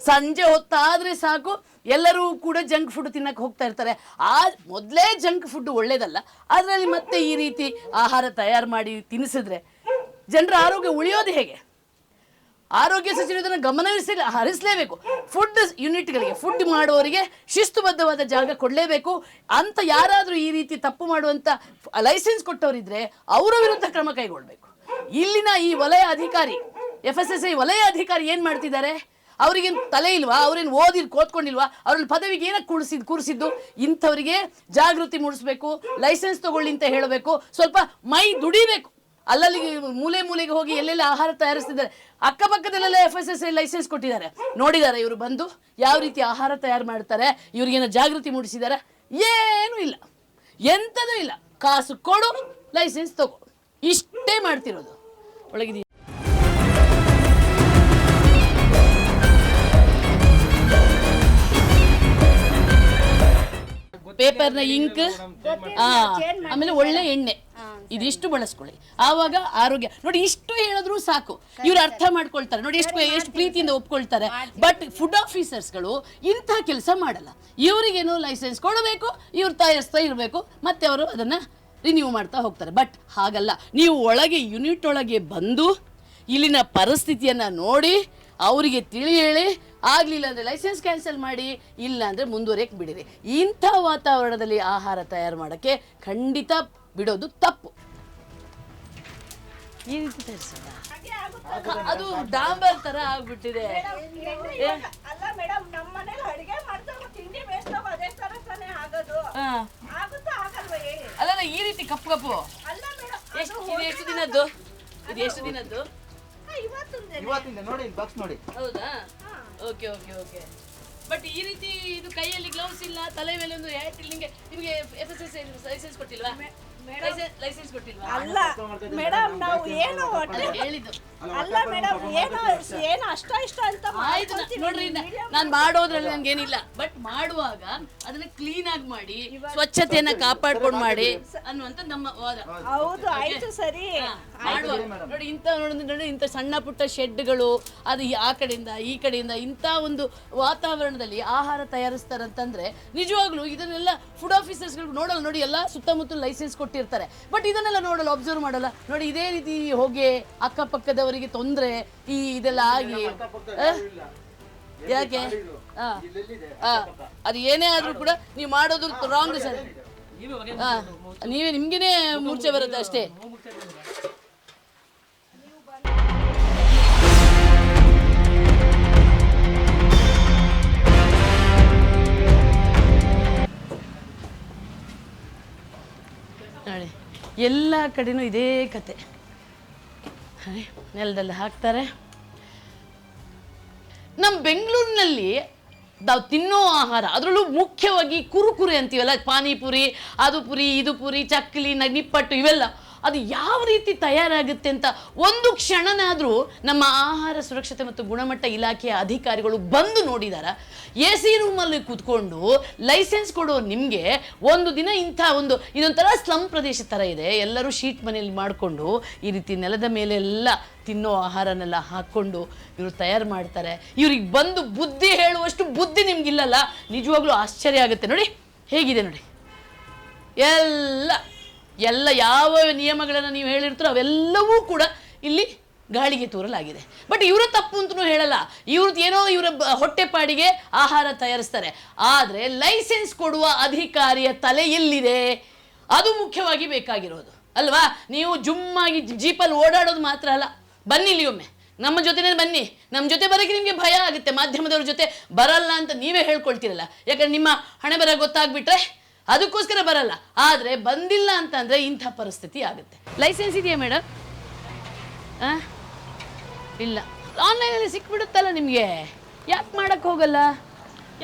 ಸಂಜೆ ಹೊತ್ತಾದರೆ ಸಾಕು ಎಲ್ಲರೂ ಕೂಡ ಜಂಕ್ ಫುಡ್ ತಿನ್ನಕ್ಕೆ ಹೋಗ್ತಾ ಇರ್ತಾರೆ. ಮೊದಲೇ ಜಂಕ್ ಫುಡ್ ಒಳ್ಳೇದಲ್ಲ, ಅದರಲ್ಲಿ ಮತ್ತೆ ಈ ರೀತಿ ಆಹಾರ ತಯಾರು ಮಾಡಿ ತಿನ್ನಿಸಿದ್ರೆ ಜನರ ಆರೋಗ್ಯ ಉಳಿಯೋದು ಹೇಗೆ? ಆರೋಗ್ಯ ಸಚಿವರು ಇದನ್ನು ಹರಿಸಲೇಬೇಕು. ಫುಡ್ ಯೂನಿಟ್ಗಳಿಗೆ, ಫುಡ್ ಮಾಡುವವರಿಗೆ ಶಿಸ್ತುಬದ್ಧವಾದ ಜಾಗ ಕೊಡಲೇಬೇಕು ಅಂತ. ಯಾರಾದರೂ ಈ ರೀತಿ ತಪ್ಪು ಮಾಡುವಂಥ ಲೈಸೆನ್ಸ್ ಕೊಟ್ಟವರಿದ್ರೆ ಅವರ ವಿರುದ್ಧ ಕ್ರಮ ಕೈಗೊಳ್ಳಬೇಕು. ಇಲ್ಲಿನ ಈ ವಲಯ ಅಧಿಕಾರಿ, FSSAI ವಲಯ ಅಧಿಕಾರಿ ಏನು ಮಾಡ್ತಿದ್ದಾರೆ? ಅವ್ರಿಗೇನು ತಲೆ ಇಲ್ವಾ? ಅವ್ರೇನು ಕೂತ್ಕೊಂಡಿಲ್ವಾ? ಅವ್ರಲ್ಲಿ ಪದವಿಗೆ ಏನಕ್ಕೆ ಕೂರಿಸಿದ್ದು? ಇಂಥವರಿಗೆ ಜಾಗೃತಿ ಮೂಡಿಸ್ಬೇಕು, ಲೈಸೆನ್ಸ್ ತಗೊಳ್ಳಿ ಅಂತ ಹೇಳಬೇಕು, ಸ್ವಲ್ಪ ಮೈ ದುಡಿಬೇಕು. ಅಲ್ಲಲ್ಲಿ ಮೂಲೆಗೆ ಹೋಗಿ ಎಲ್ಲೆಲ್ಲ ಆಹಾರ ತಯಾರಿಸ್ತಿದ್ದಾರೆ. ಅಕ್ಕಪಕ್ಕದಲ್ಲೆಲ್ಲ FSSAI ಲೈಸೆನ್ಸ್ ಕೊಟ್ಟಿದ್ದಾರೆ, ನೋಡಿದ್ದಾರೆ ಇವರು ಬಂದು ಯಾವ ರೀತಿ ಆಹಾರ ತಯಾರು ಮಾಡ್ತಾರೆ, ಇವ್ರಿಗೇನೋ ಜಾಗೃತಿ ಮೂಡಿಸಿದ್ದಾರೆ? ಏನೂ ಇಲ್ಲ, ಎಂಥದೂ ಇಲ್ಲ. ಕಾಸು ಕೊಡು, ಲೈಸೆನ್ಸ್ ತಗೋ, ಇಷ್ಟೇ ಮಾಡ್ತಿರೋದು. ಒಳಗಿದೆ ಪೇಪರ್ನ ಇಂಕ್, ಆಮೇಲೆ ಒಳ್ಳೆ ಎಣ್ಣೆ, ಇದಿಷ್ಟು ಬಳಸ್ಕೊಳ್ಳಿ, ಆವಾಗ ಆರೋಗ್ಯ. ನೋಡಿ, ಇಷ್ಟು ಹೇಳಿದ್ರು ಸಾಕು, ಇವ್ರು ಅರ್ಥ ಮಾಡ್ಕೊಳ್ತಾರೆ. ನೋಡಿ ಎಷ್ಟು ಪ್ರೀತಿಯಿಂದ ಒಪ್ಕೊಳ್ತಾರೆ. ಬಟ್ ಫುಡ್ ಆಫೀಸರ್ಸ್ಗಳು ಇಂಥ ಕೆಲಸ ಮಾಡಲ್ಲ. ಇವರಿಗೇನೋ ಲೈಸೆನ್ಸ್ ಕೊಡಬೇಕು, ಇವ್ರು ತಯಾರಿಸ್ತಾ ಇರಬೇಕು, ಮತ್ತೆ ಅವರು ಅದನ್ನು ರಿನ್ಯೂ ಮಾಡ್ತಾ ಹೋಗ್ತಾರೆ. ಬಟ್ ಹಾಗಲ್ಲ. ನೀವು ಯೂನಿಟ್ ಒಳಗೆ ಬಂದು ಇಲ್ಲಿನ ಪರಿಸ್ಥಿತಿಯನ್ನು ನೋಡಿ ಅವರಿಗೆ ತಿಳಿ ಹೇಳಿ, ಆಗಲಿಲ್ಲ ಅಂದರೆ ಲೈಸೆನ್ಸ್ ಕ್ಯಾನ್ಸಲ್ ಮಾಡಿ, ಇಲ್ಲ ಅಂದರೆ ಮುಂದುವರಿಯಕ್ಕೆ ಬಿಡಿರಿ. ಇಂಥ ವಾತಾವರಣದಲ್ಲಿ ಆಹಾರ ತಯಾರು ಮಾಡೋಕ್ಕೆ ಖಂಡಿತ ಬಿಡೋದು ತಪ್ಪು. ಈ ರೀತಿ ತಯಾರಿಸೋದ ಅದು ಡಾಂಬರ್ ಥರ ಆಗ್ಬಿಟ್ಟಿದೆ. ಅಲ್ಲ, ಈ ರೀತಿ ಕಪ್ಪು ಎಷ್ಟು ದಿನದ್ದು? ಇದು ಎಷ್ಟು ದಿನದ್ದು? ಹೌದಾ? ಓಕೆ. ಬಟ್ ಈ ರೀತಿ ಇದು ಕೈಯಲ್ಲಿ ಗ್ಲೌಸ್ ಇಲ್ಲ, ತಲೆ ಮೇಲೆ ಒಂದು ಹ್ಯಾಟ್ ಇಲ್ಲ, ನಿಮಗೆ FSSAI ಲೈಸೆನ್ಸ್ ಕೊಟ್ಟಿಲ್ವಾ? ಲೈಸೆನ್ಸ್ ಕೊಟ್ಟಿಲ್ವಾ? ಅಲ್ಲ ಮೇಡಮ್, ನಾವು ಏನು ಹೇಳಿದ್ದು ಅಲ್ಲ ಮೇಡಮ್, ಏನು ಅಷ್ಟ ಇಷ್ಟ ಅಂತ ಆಯ್ತು. ನೋಡ್ರಿ, ನಾನು ಮಾಡೋದ್ರಲ್ಲಿ ನನ್ಗೇನಿಲ್ಲ, ಬಟ್ ಮಾಡುವಾಗ ಅದನ್ನ ಕ್ಲೀನ್ ಆಗಿ ಮಾಡಿ, ಸ್ವಚ್ಛತೆಯನ್ನ ಕಾಪಾಡ್ಕೊಂಡು ಮಾಡಿ ಅನ್ನುವಂತ ನಮ್ಮ ವಾದ. ಹೌದು, ಆಯ್ತು, ಸರಿ. ನೋಡಿ, ಇಂಥ ಸಣ್ಣ ಪುಟ್ಟ ಶೆಡ್ಗಳು, ಅದು ಆ ಕಡೆಯಿಂದ ಈ ಕಡೆಯಿಂದ ಇಂಥ ಒಂದು ವಾತಾವರಣದಲ್ಲಿ ಆಹಾರ ತಯಾರಿಸ್ತಾರಂತಂದ್ರೆ ನಿಜವಾಗ್ಲೂ ಇದನ್ನೆಲ್ಲ ಫುಡ್ ಆಫೀಸರ್ಸ್ಗಳು ನೋಡಲ್ಲ. ನೋಡಿ, ಎಲ್ಲ ಸುತ್ತಮುತ್ತ ಲೈಸೆನ್ಸ್ ಕೊಟ್ಟಿರ್ತಾರೆ, ಬಟ್ ಇದನ್ನೆಲ್ಲ ನೋಡಲ್ಲ, ಅಬ್ಸರ್ವ್ ಮಾಡಲ್ಲ. ನೋಡಿ, ಇದೇ ರೀತಿ ಹೊಗೆ, ಅಕ್ಕಪಕ್ಕದವರಿಗೆ ತೊಂದರೆ, ಇದೆಲ್ಲ ಆಗಿ ಯಾಕೆ? ಅದು ಏನೇ ಆದ್ರೂ ಕೂಡ ನೀವು ಮಾಡೋದು ರಾಂಗ್ ಸರ್. ನಿಮ್ಗೇನೆ ಮೂರ್ಛೆ ಬರುತ್ತೆ ಅಷ್ಟೇ. ನೋಡಿ, ಎಲ್ಲ ಕಡೆನೂ ಇದೇ ಕತೆ. ನೆಲದಲ್ಲಿ ಹಾಕ್ತಾರೆ. ನಮ್ಮ ಬೆಂಗಳೂರಿನಲ್ಲಿ ನಾವು ತಿನ್ನೋ ಆಹಾರ, ಅದರಲ್ಲೂ ಮುಖ್ಯವಾಗಿ ಕುರುಕುರೆ ಅಂತೀವಲ್ಲ, ಪಾನಿಪುರಿ, ಅದು ಪುರಿ, ಇದು ಪುರಿ, ಚಕ್ಕಲಿ, ನಿಪ್ಪಟ್ಟು, ಇವೆಲ್ಲ ಅದು ಯಾವ ರೀತಿ ತಯಾರಾಗುತ್ತೆ ಅಂತ ಒಂದು ಕ್ಷಣನಾದರೂ ನಮ್ಮ ಆಹಾರ ಸುರಕ್ಷತೆ ಮತ್ತು ಗುಣಮಟ್ಟ ಇಲಾಖೆಯ ಅಧಿಕಾರಿಗಳು ಬಂದು ನೋಡಿದಾರ? AC ರೂಮಲ್ಲಿ ಕೂತ್ಕೊಂಡು ಲೈಸೆನ್ಸ್ ಕೊಡೋ ನಿಮಗೆ ಒಂದು ದಿನ ಇದೊಂಥರ ಸ್ಲಮ್ ಪ್ರದೇಶ ಥರ ಇದೆ, ಎಲ್ಲರೂ ಶೀಟ್ ಮನೆಯಲ್ಲಿ ಮಾಡಿಕೊಂಡು ಈ ರೀತಿ ನೆಲದ ಮೇಲೆಲ್ಲ ತಿನ್ನೋ ಆಹಾರನೆಲ್ಲ ಹಾಕ್ಕೊಂಡು ಇವರು ತಯಾರು ಮಾಡ್ತಾರೆ. ಇವ್ರಿಗೆ ಬಂದು ಬುದ್ಧಿ ಹೇಳುವಷ್ಟು ಬುದ್ಧಿ ನಿಮ್ಗಿಲ್ಲಲ್ಲ. ನಿಜವಾಗ್ಲೂ ಆಶ್ಚರ್ಯ ಆಗುತ್ತೆ. ನೋಡಿ ಹೇಗಿದೆ, ನೋಡಿ ಎಲ್ಲ ಯಾವ ನಿಯಮಗಳನ್ನು ನೀವು ಹೇಳಿರ್ತೀರೋ ಅವೆಲ್ಲವೂ ಕೂಡ ಇಲ್ಲಿ ಗಾಳಿಗೆ ತೂರಲಾಗಿದೆ. ಬಟ್ ಇವರ ತಪ್ಪು ಅಂತಲೂ ಹೇಳಲ್ಲ, ಇವರ ಹೊಟ್ಟೆಪಾಡಿಗೆ ಆಹಾರ ತಯಾರಿಸ್ತಾರೆ. ಆದರೆ ಲೈಸೆನ್ಸ್ ಕೊಡುವ ಅಧಿಕಾರಿಯ ತಲೆ ಎಲ್ಲಿದೆ? ಅದು ಮುಖ್ಯವಾಗಿ ಬೇಕಾಗಿರೋದು ಅಲ್ವಾ? ನೀವು ಜುಮ್ಮಾಗಿ ಜೀಪಲ್ಲಿ ಓಡಾಡೋದು ಮಾತ್ರ ಅಲ್ಲ, ಬನ್ನಿ ಇಲ್ಲಿ ಒಮ್ಮೆ ನಮ್ಮ ಜೊತೆನೇ ಬನ್ನಿ. ನಮ್ಮ ಜೊತೆ ಬರೋಕ್ಕೆ ನಿಮಗೆ ಭಯ ಆಗುತ್ತೆ, ಮಾಧ್ಯಮದವ್ರ ಜೊತೆ ಬರಲ್ಲ ಅಂತ ನೀವೇ ಹೇಳ್ಕೊಳ್ತೀರಲ್ಲ. ಯಾಕಂದ್ರೆ ನಿಮ್ಮ ಹಣೆ ಬರ ಗೊತ್ತಾಗ್ಬಿಟ್ರೆ ಅದಕ್ಕೋಸ್ಕರ ಬರಲ್ಲ. ಆದರೆ ಬಂದಿಲ್ಲ ಅಂತಂದರೆ ಇಂಥ ಪರಿಸ್ಥಿತಿ ಆಗುತ್ತೆ. ಲೈಸೆನ್ಸ್ ಇದೆಯಾ ಮೇಡಮ್? ಇಲ್ಲ, ಆನ್ಲೈನಲ್ಲಿ ಸಿಕ್ಬಿಡುತ್ತಲ್ಲ ನಿಮಗೆ, ಯಾಕೆ ಮಾಡೋಕ್ಕೆ ಹೋಗಲ್ಲ?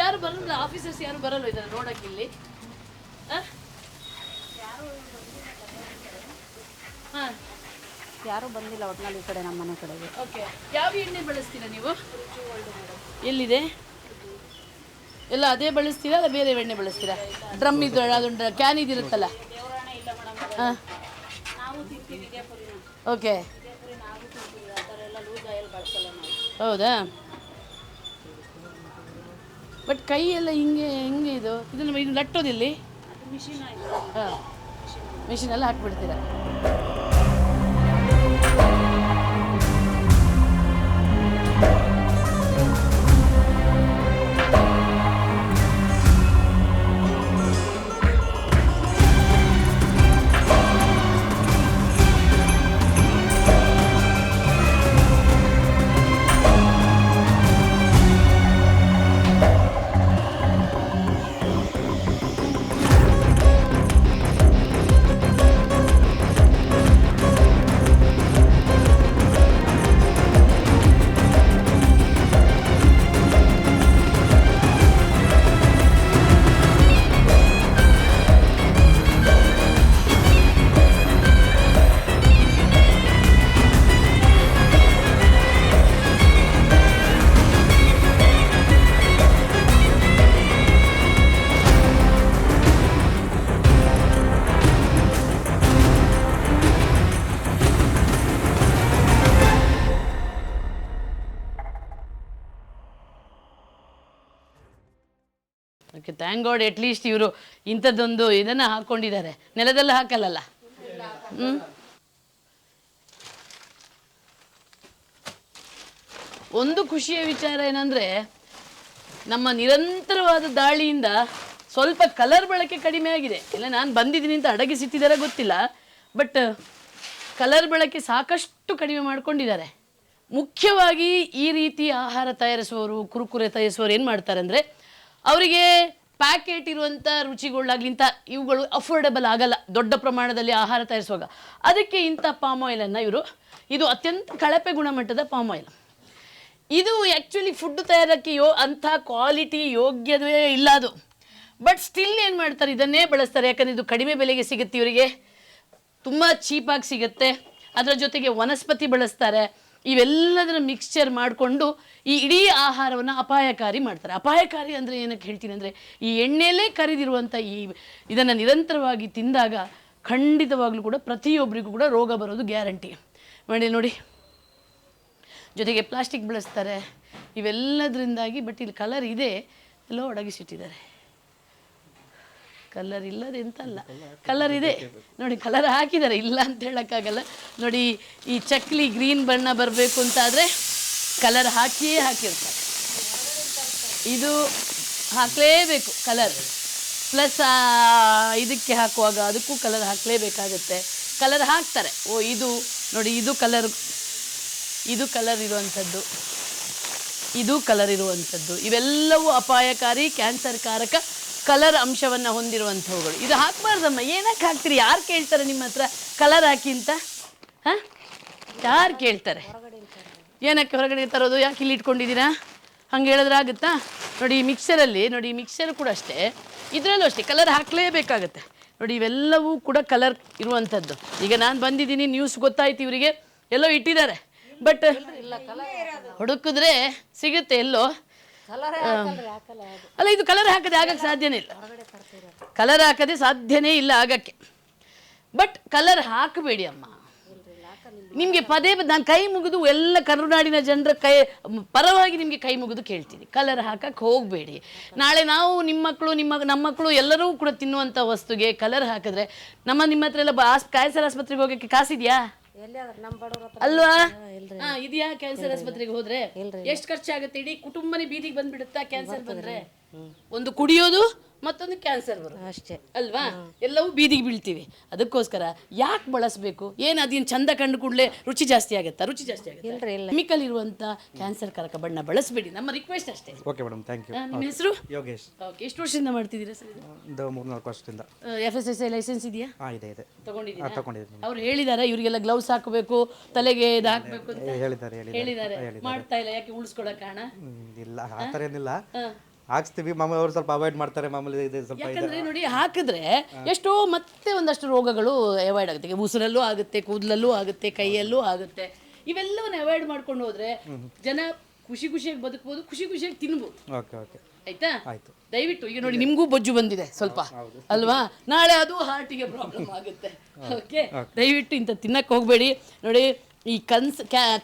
ಯಾರು ಬರಲ್ಲ, ಆಫೀಸರ್ಸ್ ಯಾರು ಬರಲ್ಲ ಇದನ್ನು ನೋಡೋಕ್ಕೆ ಇಲ್ಲಿ? ಹಾಂ, ಯಾರು ಬಂದಿಲ್ಲ ಒಟ್ನಲ್ಲಿ ಈ ಕಡೆ ನಮ್ಮ ಮನೆ ಕಡೆಗೆ. ಓಕೆ. ಯಾವ ಎಣ್ಣೆ ಬಳಸ್ತೀರಾ ನೀವು? ಎಲ್ಲಿದೆ? ಎಲ್ಲ ಅದೇ ಬಳಸ್ತೀರಾ ಅಲ್ಲ ಬೇರೆ ಎಣ್ಣೆ ಬಳಸ್ತೀರಾ? ಡ್ರಮ್ ಇದು ಅದೊಂದು ಕ್ಯಾನ್ ಇದಿರುತ್ತಲ್ಲ. ಹಾಂ, ನಾವು ತಿಂತೀವಿ ಇದೇ ಪುರಿನ. ಓಕೆ. ಇದೇ ಪುರಿ ನಾವು ತಿಂತೀವಿ. ಆ ಥರ ಎಲ್ಲ ಲೂಸ್ ಆಯಿಲ್ ಬಳಸಲ್ಲ ನಾವು. ಹೌದಾ? ಬಟ್ ಕೈ ಎಲ್ಲ ಹಿಂಗೆ ಹಿಂಗೆ ಇದನ್ನು ಇದು ಲಟ್ಟೋದಿಲ್ಲಿ? ಅದು ಮಿಷಿನ್ ಆಯಿತು. ಹಾಂ, ಮಿಷಿನೆಲ್ಲ ಹಾಕ್ಬಿಡ್ತೀರಾ? ಓಕೆ, ಥ್ಯಾಂಕ್ ಗಾಡ್ ಅಟ್ಲೀಸ್ಟ್ ಇವರು ಇಂಥದ್ದೊಂದು ಇದನ್ನು ಹಾಕ್ಕೊಂಡಿದ್ದಾರೆ. ನೆಲದಲ್ಲ ಹಾಕಲ್ಲಲ್ಲ. ಹ್ಞೂ, ಒಂದು ಖುಷಿಯ ವಿಚಾರ ಏನಂದರೆ ನಮ್ಮ ನಿರಂತರವಾದ ದಾಳಿಯಿಂದ ಸ್ವಲ್ಪ ಕಲರ್ ಬಳಕೆ ಕಡಿಮೆ ಆಗಿದೆ. ಇಲ್ಲ ನಾನು ಬಂದಿದ್ದೀನಿ ಅಂತ ಅಡಗಿಸಿಟ್ಟಿದ್ದಾರೆ ಗೊತ್ತಿಲ್ಲ, ಬಟ್ ಕಲರ್ ಬಳಕೆ ಸಾಕಷ್ಟು ಕಡಿಮೆ ಮಾಡ್ಕೊಂಡಿದ್ದಾರೆ. ಮುಖ್ಯವಾಗಿ ಈ ರೀತಿ ಆಹಾರ ತಯಾರಿಸುವವರು, ಕುರುಕುರೆ ತಯಾರಿಸುವವರು ಏನು ಮಾಡ್ತಾರೆ ಅಂದರೆ ಅವರಿಗೆ ಪ್ಯಾಕೆಟ್ ಇರುವಂಥ ರುಚಿಗಳಾಗಲಿ ಇಂಥ ಇವುಗಳು ಅಫೋರ್ಡಬಲ್ ಆಗಲ್ಲ ದೊಡ್ಡ ಪ್ರಮಾಣದಲ್ಲಿ ಆಹಾರ ತಯಾರಿಸುವಾಗ. ಅದಕ್ಕೆ ಇಂಥ ಪಾಮ್ ಆಯಿಲನ್ನು ಇದು ಅತ್ಯಂತ ಕಳಪೆ ಗುಣಮಟ್ಟದ ಪಾಮ್ ಆಯಿಲ್. ಇದು ಆ್ಯಕ್ಚುಲಿ ಫುಡ್ ತಯಾರಕ್ಕೆ ಅಂಥ ಕ್ವಾಲಿಟಿ ಯೋಗ್ಯವೇ ಇಲ್ಲ ಅದು. ಬಟ್ ಸ್ಟಿಲ್ ಏನು ಮಾಡ್ತಾರೆ, ಇದನ್ನೇ ಬಳಸ್ತಾರೆ. ಯಾಕಂದರೆ ಇದು ಕಡಿಮೆ ಬೆಲೆಗೆ ಸಿಗುತ್ತೆ ಇವರಿಗೆ, ತುಂಬ ಚೀಪಾಗಿ ಸಿಗುತ್ತೆ. ಅದರ ಜೊತೆಗೆ ವನಸ್ಪತಿ ಬಳಸ್ತಾರೆ. ಇವೆಲ್ಲದನ್ನು ಮಿಕ್ಸ್ಚರ್ ಮಾಡಿಕೊಂಡು ಈ ಇಡೀ ಆಹಾರವನ್ನು ಅಪಾಯಕಾರಿ ಮಾಡ್ತಾರೆ. ಅಪಾಯಕಾರಿ ಅಂದರೆ ಏನಕ್ಕೆ ಹೇಳ್ತೀನಿ ಅಂದರೆ, ಈ ಎಣ್ಣೆಯಲ್ಲೇ ಕರಿದಿರುವಂಥ ಇದನ್ನು ನಿರಂತರವಾಗಿ ತಿಂದಾಗ ಖಂಡಿತವಾಗ್ಲೂ ಕೂಡ ಪ್ರತಿಯೊಬ್ಬರಿಗೂ ಕೂಡ ರೋಗ ಬರೋದು ಗ್ಯಾರಂಟಿ. ನೋಡಿ, ಜೊತೆಗೆ ಪ್ಲಾಸ್ಟಿಕ್ ಬಳಸ್ತಾರೆ. ಇವೆಲ್ಲದರಿಂದಾಗಿ ಬಟ್ ಇಲ್ಲಿ ಕಲರ್ ಇದೆ, ಎಲ್ಲೋ ಒಡಗಿಸಿಟ್ಟಿದ್ದಾರೆ. ಕಲರ್ ಇಲ್ಲದೆ ಅಂತಲ್ಲ, ಕಲರ್ ಇದೆ ನೋಡಿ, ಕಲರ್ ಹಾಕಿದ್ದಾರೆ, ಇಲ್ಲ ಅಂತ ಹೇಳೋಕ್ಕಾಗಲ್ಲ. ನೋಡಿ, ಈ ಚಕ್ಲಿ ಗ್ರೀನ್ ಬಣ್ಣ ಬರಬೇಕು ಅಂತಾದರೆ ಕಲರ್ ಹಾಕಿಯೇ ಹಾಕಿರ್ತಾರೆ. ಇದು ಹಾಕಲೇಬೇಕು ಕಲರ್, ಪ್ಲಸ್ ಇದಕ್ಕೆ ಹಾಕುವಾಗ ಅದಕ್ಕೂ ಕಲರ್ ಹಾಕಲೇಬೇಕಾಗುತ್ತೆ. ಕಲರ್ ಹಾಕ್ತಾರೆ. ಇದು ನೋಡಿ, ಇದು ಕಲರ್ ಇರುವಂಥದ್ದು, ಇದು ಕಲರ್ ಇರುವಂಥದ್ದು. ಇವೆಲ್ಲವೂ ಅಪಾಯಕಾರಿ, ಕ್ಯಾನ್ಸರ್ ಕಾರಕ ಕಲರ್ ಅಂಶವನ್ನು ಹೊಂದಿರುವಂಥವುಗಳು. ಇದು ಹಾಕ್ಬಾರ್ದಮ್ಮ. ಏನಕ್ಕೆ ಹಾಕ್ತೀರಿ? ಯಾರು ಕೇಳ್ತಾರೆ ನಿಮ್ಮ ಹತ್ರ ಕಲರ್ ಹಾಕಿ ಅಂತ? ಹಾಂ, ಯಾರು ಕೇಳ್ತಾರೆ? ಏನಕ್ಕೆ ಹೊರಗಡೆ ತರೋದು? ಯಾಕೆ ಇಲ್ಲಿ ಇಟ್ಕೊಂಡಿದ್ದೀರಾ? ಹಂಗೆ ಹೇಳಿದ್ರೆ ಆಗುತ್ತಾ? ನೋಡಿ, ಈ ಮಿಕ್ಸರಲ್ಲಿ ನೋಡಿ, ಈ ಮಿಕ್ಸರ್ ಕೂಡ ಅಷ್ಟೇ, ಇದರಲ್ಲೂ ಅಷ್ಟೇ ಕಲರ್ ಹಾಕಲೇಬೇಕಾಗತ್ತೆ. ನೋಡಿ, ಇವೆಲ್ಲವೂ ಕೂಡ ಕಲರ್ ಇರುವಂಥದ್ದು. ಈಗ ನಾನು ಬಂದಿದ್ದೀನಿ, ನ್ಯೂಸ್ ಗೊತ್ತಾಯ್ತು ಇವರಿಗೆ, ಎಲ್ಲೋ ಇಟ್ಟಿದ್ದಾರೆ. ಬಟ್ ಹುಡುಕಿದ್ರೆ ಸಿಗುತ್ತೆ ಎಲ್ಲೋ. ಅಲ್ಲ, ಇದು ಕಲರ್ ಹಾಕದೆ ಆಗಕ್ಕೆ ಸಾಧ್ಯನೇ ಇಲ್ಲ. ಕಲರ್ ಹಾಕದೆ ಸಾಧ್ಯನೇ ಇಲ್ಲ ಆಗಕ್ಕೆ. ಬಟ್ ಕಲರ್ ಹಾಕಬೇಡಿ ಅಮ್ಮ. ನಿಮಗೆ ಪದೇ ನಾನು ಕೈ ಮುಗಿದು ಎಲ್ಲ ಕರುನಾಡಿನ ಜನರ ಪರವಾಗಿ ನಿಮಗೆ ಕೈ ಮುಗಿದು ಕೇಳ್ತೀನಿ, ಕಲರ್ ಹಾಕಕ್ಕೆ ಹೋಗಬೇಡಿ. ನಾಳೆ ನಾವು ನಮ್ಮ ಮಕ್ಕಳು ಎಲ್ಲರೂ ಕೂಡ ತಿನ್ನುವಂಥ ವಸ್ತುಗೆ ಕಲರ್ ಹಾಕಿದ್ರೆ ನಿಮ್ಮ ಹತ್ರ ಎಲ್ಲ ಕ್ಯಾನ್ಸರ್ ಆಸ್ಪತ್ರೆಗೆ ಹೋಗೋಕ್ಕೆ ಕಾಸಿದೆಯಾ? ಅಲ್ವಾ? ಇದೆಯಾ? ಕ್ಯಾನ್ಸರ್ ಆಸ್ಪತ್ರೆಗೆ ಹೋದ್ರೆ ಎಷ್ಟು ಖರ್ಚಾಗುತ್ತೆ? ಇಡೀ ಕುಟುಂಬನೇ ಬೀದಿಗೆ ಬಂದ್ಬಿಡುತ್ತಾ ಕ್ಯಾನ್ಸರ್ ಬಂದ್ರೆ? ಒಂದು ಕುಡಿಯೋದು, ಮತ್ತೊಂದು ಕ್ಯಾನ್ಸರ್ ಬರೋದು ಅಷ್ಟೇ ಅಲ್ವಾ? ಎಲ್ಲವೂ ಬೀದಿಗೆ ಬೀಳ್ತೀವಿ. ಅದಕ್ಕೋಸ್ಕರ ಯಾಕೆ ಬಳಸಬೇಕು? ಏನು ಅದೇನು ಚಂದ ಕಂಡು ಕೂಡಲೇ ರುಚಿ ಜಾಸ್ತಿ ಆಗುತ್ತಾ? ರುಚಿ ಜಾಸ್ತಿ ಆಗುತ್ತೆ. ಕೆಮಿಕಲ್ ಇರುವಂಥ ಕ್ಯಾನ್ಸರ್ ಕಾರಕ ಬಣ್ಣ ಬಳಸಬೇಡಿ, ನಮ್ಮ ರಿಕ್ವೆಸ್ಟ್ ಅಷ್ಟೇ. Okay madam, thank you. ನಿಮ್ಮ ಹೆಸರು? ಯೋಗೇಶ್. ಓಕೆ, ಎಷ್ಟು ವರ್ಷದಿಂದ ಮಾಡ್ತಿದ್ದೀರಾ ಸರ್? ಒಂದು 3-4 ವರ್ಷದಿಂದ. FSSAI ಲೈಸೆನ್ಸ್ ಇದೆಯಾ? ಇದೆ. ತಗೊಂಡಿದ್ದೀನಿ. ಅವ್ರು ಹೇಳಿದ್ದಾರೆ ಇವರಿಗೆಲ್ಲ ಗ್ಲೌಸ್ ಹಾಕಬೇಕು, ತಲೆಗೆ ಇದು ಹಾಕಬೇಕು ಅಂತ ಹೇಳಿದ್ದಾರೆ. ಮಾಡ್ತಾ ಇಲ್ಲ. ಯಾಕೆ? ಉಳಿಸ್ಕೊಡೋ ಕಾರಣ ಇಲ್ಲ, ಆ ಥರ ಏನಿಲ್ಲ. ಹಾಕ್ಸ್ತೀವಿ ಮಾಮೂಲಿ ಅವ್ರು ಸ್ವಲ್ಪ ಅವಾಯ್ಡ್ ಮಾಡ್ತಾರೆ ಮಾಮೂಲಿ ಇದು ಸ್ವಲ್ಪ ಯಾಕಂದ್ರೆ ನೋಡಿ ಹಾಕಿದ್ರೆ ಎಷ್ಟೋ ಮತ್ತೆ ಒಂದಷ್ಟು ರೋಗಗಳು ಅವಾಯ್ಡ್ ಆಗುತ್ತೆ. ಈಗ ಉಸಿರಲ್ಲೂ ಆಗುತ್ತೆ, ಕೂದಲಲ್ಲೂ ಆಗುತ್ತೆ, ಕೈಯಲ್ಲೂ ಆಗುತ್ತೆ. ಇವೆಲ್ಲವನ್ನು ಅವಾಯ್ಡ್ ಮಾಡ್ಕೊಂಡು ಹೋದ್ರೆ ಜನ ಖುಷಿ ಖುಷಿಯಾಗಿ ಬದುಕಬಹುದು, ಖುಷಿ ಖುಷಿಯಾಗಿ ತಿನ್ಬೋದು. ಓಕೆ ಓಕೆ ಆಯ್ತಾ? ಆಯ್ತು. ದಯವಿಟ್ಟು ಈಗ ನೋಡಿ ನಿಮಗೂ ಬೊಜ್ಜು ಬಂದಿದೆ ಸ್ವಲ್ಪ ಅಲ್ವಾ, ನಾಳೆ ಅದು ಹಾರ್ಟಿಗೆ ಪ್ರಾಬ್ಲಮ್ ಆಗುತ್ತೆ. ಓಕೆ, ದಯವಿಟ್ಟು ಇಂಥ ತಿನ್ನಕ್ಕೆ ಹೋಗಬೇಡಿ. ನೋಡಿ ಈ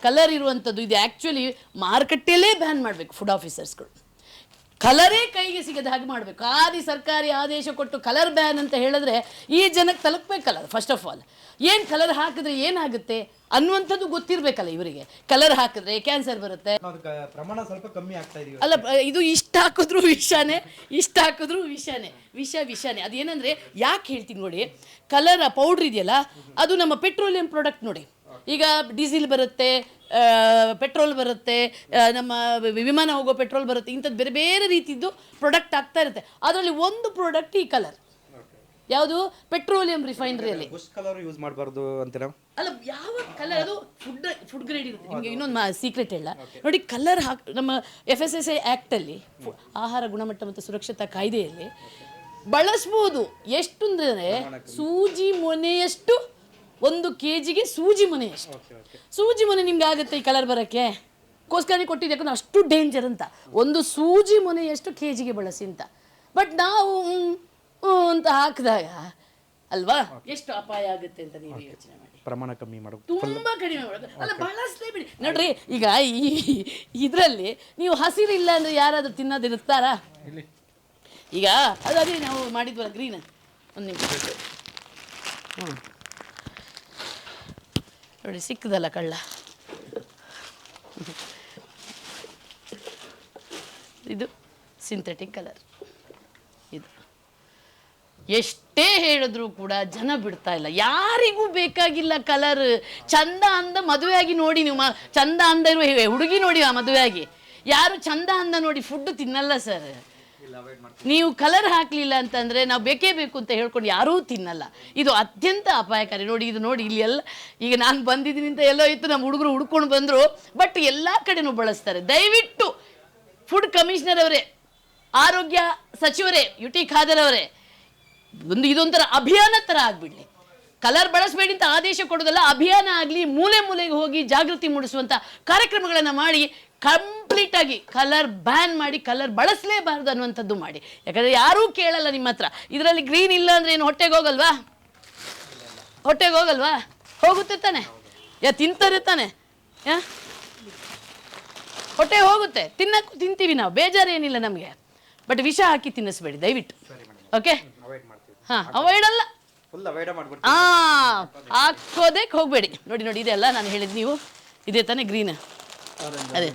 ಕಲರ್ ಇರುವಂಥದ್ದು ಇದು ಆ್ಯಕ್ಚುಲಿ ಮಾರುಕಟ್ಟೆಯಲ್ಲೇ ಬ್ಯಾನ್ ಮಾಡಬೇಕು ಫುಡ್ ಆಫೀಸರ್ಸ್ಗಳು. ಕಲರೇ ಕೈಗೆ ಸಿಗದ ಹಾಗೆ ಮಾಡಬೇಕು. ಸರ್ಕಾರಿ ಆದೇಶ ಕೊಟ್ಟು ಕಲರ್ ಬ್ಯಾನ್ ಅಂತ ಹೇಳಿದ್ರೆ ಈ ಜನಕ್ಕೆ ತಲುಪಬೇಕಲ್ಲ. ಫಸ್ಟ್ ಆಫ್ ಆಲ್ ಏನು ಕಲರ್ ಹಾಕಿದ್ರೆ ಏನಾಗುತ್ತೆ ಅನ್ನುವಂಥದ್ದು ಗೊತ್ತಿರಬೇಕಲ್ಲ ಇವರಿಗೆ. ಕಲರ್ ಹಾಕಿದ್ರೆ ಕ್ಯಾನ್ಸರ್ ಬರುತ್ತೆ. ಪ್ರಮಾಣ ಸ್ವಲ್ಪ ಕಮ್ಮಿ ಆಗ್ತಾ ಇದೀವಿ. ಅಲ್ಲ, ಇದು ಇಷ್ಟ ಹಾಕಿದ್ರು ವಿಷಾನೇ, ಇಷ್ಟ ಹಾಕಿದ್ರು ವಿಷಾನೇ, ವಿಷಾನೇ. ಅದೇನಂದರೆ ಯಾಕೆ ಹೇಳ್ತೀನಿ ನೋಡಿ, ಕಲರ್ ಪೌಡ್ರ್ ಇದೆಯಲ್ಲ ಅದು ನಮ್ಮ ಪೆಟ್ರೋಲಿಯಂ ಪ್ರಾಡಕ್ಟ್ ನೋಡಿ. ಈಗ ಡೀಸೆಲ್ ಬರುತ್ತೆ, ಪೆಟ್ರೋಲ್ ಬರುತ್ತೆ, ನಮ್ಮ ವಿಮಾನ ಹೋಗೋ ಪೆಟ್ರೋಲ್ ಬರುತ್ತೆ, ಇಂಥದ್ದು ಬೇರೆ ಬೇರೆ ರೀತಿದ್ದು ಪ್ರಾಡಕ್ಟ್ ಆಗ್ತಾ ಇರುತ್ತೆ. ಅದರಲ್ಲಿ ಒಂದು ಪ್ರಾಡಕ್ಟ್ ಈ ಕಲರ್. ಯಾವುದು? ಪೆಟ್ರೋಲಿಯಂ ರಿಫೈನರಿಯಲ್ಲಿ. ಬುಷ್ ಕಲರ್ ಯೂಸ್ ಮಾಡಬಾರ್ದು ಅಂತೀರಾ? ಅಲ್ಲ, ಯಾವ ಕಲರ್ ಅದು ಫುಡ್ ಗ್ರೇಡ್ ಇರುತ್ತೆ. ನಿಮಗೆ ಇನ್ನೊಂದು ಸೀಕ್ರೆಟ್ ಹೇಳ ನೋಡಿ, ಕಲರ್ ನಮ್ಮ FSSAI ಆ್ಯಕ್ಟಲ್ಲಿ ಆಹಾರ ಗುಣಮಟ್ಟ ಮತ್ತು ಸುರಕ್ಷತಾ ಕಾಯ್ದೆಯಲ್ಲಿ ಬಳಸ್ಬೋದು. ಎಷ್ಟು ಅಂದರೆ ಸೂಜಿ ಮೊನೆಯಷ್ಟು, 1 kgಗೆ ಸೂಜಿ ಮೊನೆಯಷ್ಟು. ಸೂಜಿ ಮೊನೆ ನಿಮ್ಗೆ ಆಗುತ್ತೆ ಈ ಕಲರ್ ಬರೋಕ್ಕೆ, ಕೋಸ್ಕರ ಕೊಟ್ಟಿದ್ದೆ. ಯಾಕಂದ್ರೆ ಅಷ್ಟು ಡೇಂಜರ್ ಅಂತ. 1 ಸೂಜಿ ಮೊನೆಯಷ್ಟು kgಗೆ ಬಳಸಿ ಅಂತ. ಬಟ್ ನಾವು ಅಂತ ಹಾಕಿದಾಗ ಅಲ್ವಾ ಎಷ್ಟು ಅಪಾಯ ಆಗುತ್ತೆ ಅಂತ ನೀವು ಯೋಚನೆ ಮಾಡಿ. ಪ್ರಮಾಣ ಕಮ್ಮಿ ಮಾಡೋದು, ತುಂಬಾ ಕಡಿಮೆ ಮಾಡೋದು. ಅಲ್ಲ, ಬಳಸಲೇಬೇಡಿ. ನೋಡ್ರಿ, ಈಗ ಇದರಲ್ಲಿ ನೀವು ಹಸಿರಿಲ್ಲ ಅಂದ್ರೆ ಯಾರಾದ್ರೂ ತಿನ್ನೋದಿರುತ್ತಾರಾ? ಈಗ ಅದೇ ನಾವು ಮಾಡಿದ್ವಲ್ಲ ಗ್ರೀನ್. ಒಂದು ನಿಮಿಷ ನೋಡಿ, ಸಿಕ್ಕದಲ್ಲ ಕಳ್ಳ. ಇದು ಸಿಂಥೆಟಿಕ್ ಕಲರ್. ಇದು ಎಷ್ಟೇ ಹೇಳಿದ್ರು ಕೂಡ ಜನ ಬಿಡ್ತಾ ಇಲ್ಲ. ಯಾರಿಗೂ ಬೇಕಾಗಿಲ್ಲ ಕಲರ್. ಚಂದ ಅಂದ ಮದುವೆಯಾಗಿ ನೋಡಿ ನೀವು, ಚಂದ ಅಂದ ಇರುವ ಹುಡುಗಿ ನೋಡಿ ಮದುವೆಯಾಗಿ. ಯಾರು ಚಂದ ಅಂದ ನೋಡಿ ಫುಡ್ ತಿನ್ನಲ್ಲ ಸರ್. ನೀವು ಕಲರ್ ಹಾಕಲಿಲ್ಲ ಅಂತಂದರೆ ನಾವು ಬೇಕೇ ಬೇಕು ಅಂತ ಹೇಳ್ಕೊಂಡು ಯಾರೂ ತಿನ್ನಲ್ಲ. ಇದು ಅತ್ಯಂತ ಅಪಾಯಕಾರಿ. ನೋಡಿ, ಇದು ನೋಡಿ, ಇಲ್ಲಿ ಎಲ್ಲ ಈಗ ನಾನು ಬಂದಿದ್ದೀನಿ ಅಂತ ಎಲ್ಲೋ ಇತ್ತು, ನಮ್ಮ ಹುಡುಗರು ಹುಡ್ಕೊಂಡು ಬಂದರು. ಬಟ್ ಎಲ್ಲ ಕಡೆನೂ ಬಳಸ್ತಾರೆ. ದಯವಿಟ್ಟು ಫುಡ್ ಕಮಿಷನರ್ ಅವರೇ, ಆರೋಗ್ಯ ಸಚಿವರೇ, UT ಖಾದರ್ ಅವರೇ, ಇದೊಂಥರ ಅಭಿಯಾನ ಥರ ಆಗಿಬಿಡಲಿ. ಕಲರ್ ಬಳಸಬೇಡಿ ಅಂತ ಆದೇಶ ಕೊಡೋದಲ್ಲ, ಅಭಿಯಾನ ಆಗಲಿ. ಮೂಲೆ ಮೂಲೆಗೆ ಹೋಗಿ ಜಾಗೃತಿ ಮೂಡಿಸುವಂಥ ಕಾರ್ಯಕ್ರಮಗಳನ್ನು ಮಾಡಿ ಕಂಪ್ಲೀಟಾಗಿ ಕಲರ್ ಬ್ಯಾನ್ ಮಾಡಿ, ಕಲರ್ ಬಳಸಲೇಬಾರ್ದು ಅನ್ನುವಂಥದ್ದು ಮಾಡಿ. ಯಾಕಂದರೆ ಯಾರೂ ಕೇಳಲ್ಲ ನಿಮ್ಮ ಹತ್ರ. ಇದರಲ್ಲಿ ಗ್ರೀನ್ ಇಲ್ಲ ಅಂದರೆ ಏನು ಹೊಟ್ಟೆಗೆ ಹೋಗಲ್ವಾ? ಹೊಟ್ಟೆಗೆ ಹೋಗಲ್ವಾ? ಹೋಗುತ್ತೆ ತಾನೆ? ತಿಂತಾರೆ ತಾನೆ? ಹೊಟ್ಟೆ ಹೋಗುತ್ತೆ, ತಿಂತೀವಿ ನಾವು, ಬೇಜಾರೇನಿಲ್ಲ ನಮಗೆ. ಬಟ್ ವಿಷ ಹಾಕಿ ತಿನ್ನಿಸ್ಬೇಡಿ ದಯವಿಟ್ಟು. ಓಕೆ, ಹಾಂ, ಅವಾಯ್ಡ್ ಅಲ್ಲ, ಹಾಕೋದಕ್ಕೆ ಹೋಗಬೇಡಿ. ನೋಡಿ ನೋಡಿ, ಇದೆಲ್ಲ ನಾನು ಹೇಳಿದ್ದು ನೀವು ಇದೇ ತಾನೇ ಗ್ರೀನ್? ಅದೇ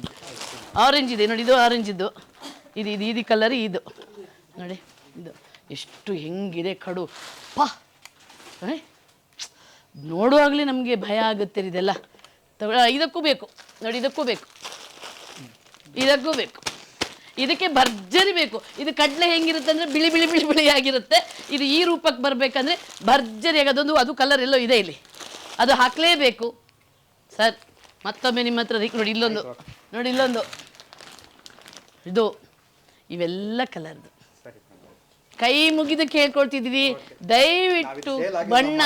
ಆರೆಂಜ್ ಇದೆ ನೋಡಿ, ಇದು ಆರೆಂಜ್ ಇದ್ದು, ಇದು ಕಲರ್. ಇದು ನೋಡಿ, ಇದು ಎಷ್ಟು ಹೆಂಗಿದೆ ಕಡು. ಪಾ, ನೋಡುವಾಗಲೇ ನಮಗೆ ಭಯ ಆಗುತ್ತೆ. ಇದೆಲ್ಲ ಇದಕ್ಕೂ ಬೇಕು ನೋಡಿ, ಇದಕ್ಕೂ ಬೇಕು, ಇದಕ್ಕೂ ಬೇಕು, ಇದಕ್ಕೆ ಭರ್ಜರಿ ಬೇಕು. ಇದು ಕಡಲೆ ಹೆಂಗಿರುತ್ತೆ ಅಂದರೆ ಬಿಳಿ ಬಿಳಿ ಬಿಳಿ ಬಿಳಿ ಆಗಿರುತ್ತೆ. ಇದು ಈ ರೂಪಕ್ಕೆ ಬರಬೇಕಂದ್ರೆ ಭರ್ಜರಿಯಾಗಿ ಅದೊಂದು, ಅದು ಕಲರ್ ಎಲ್ಲೋ ಇದೆ ಇಲ್ಲಿ, ಅದು ಹಾಕಲೇಬೇಕು ಸರ್. ಮತ್ತೊಮ್ಮೆ ನಿಮ್ಮ ಹತ್ರ ನೋಡಿ, ಇಲ್ಲೊಂದು ನೋಡಿ, ಇಲ್ಲೊಂದು, ಇದು, ಇವೆಲ್ಲ ಕಲರ್ದು. ಕೈ ಮುಗಿದು ಕೇಳ್ಕೊಳ್ತಿದ್ದೀವಿ, ದಯವಿಟ್ಟು ಬಣ್ಣ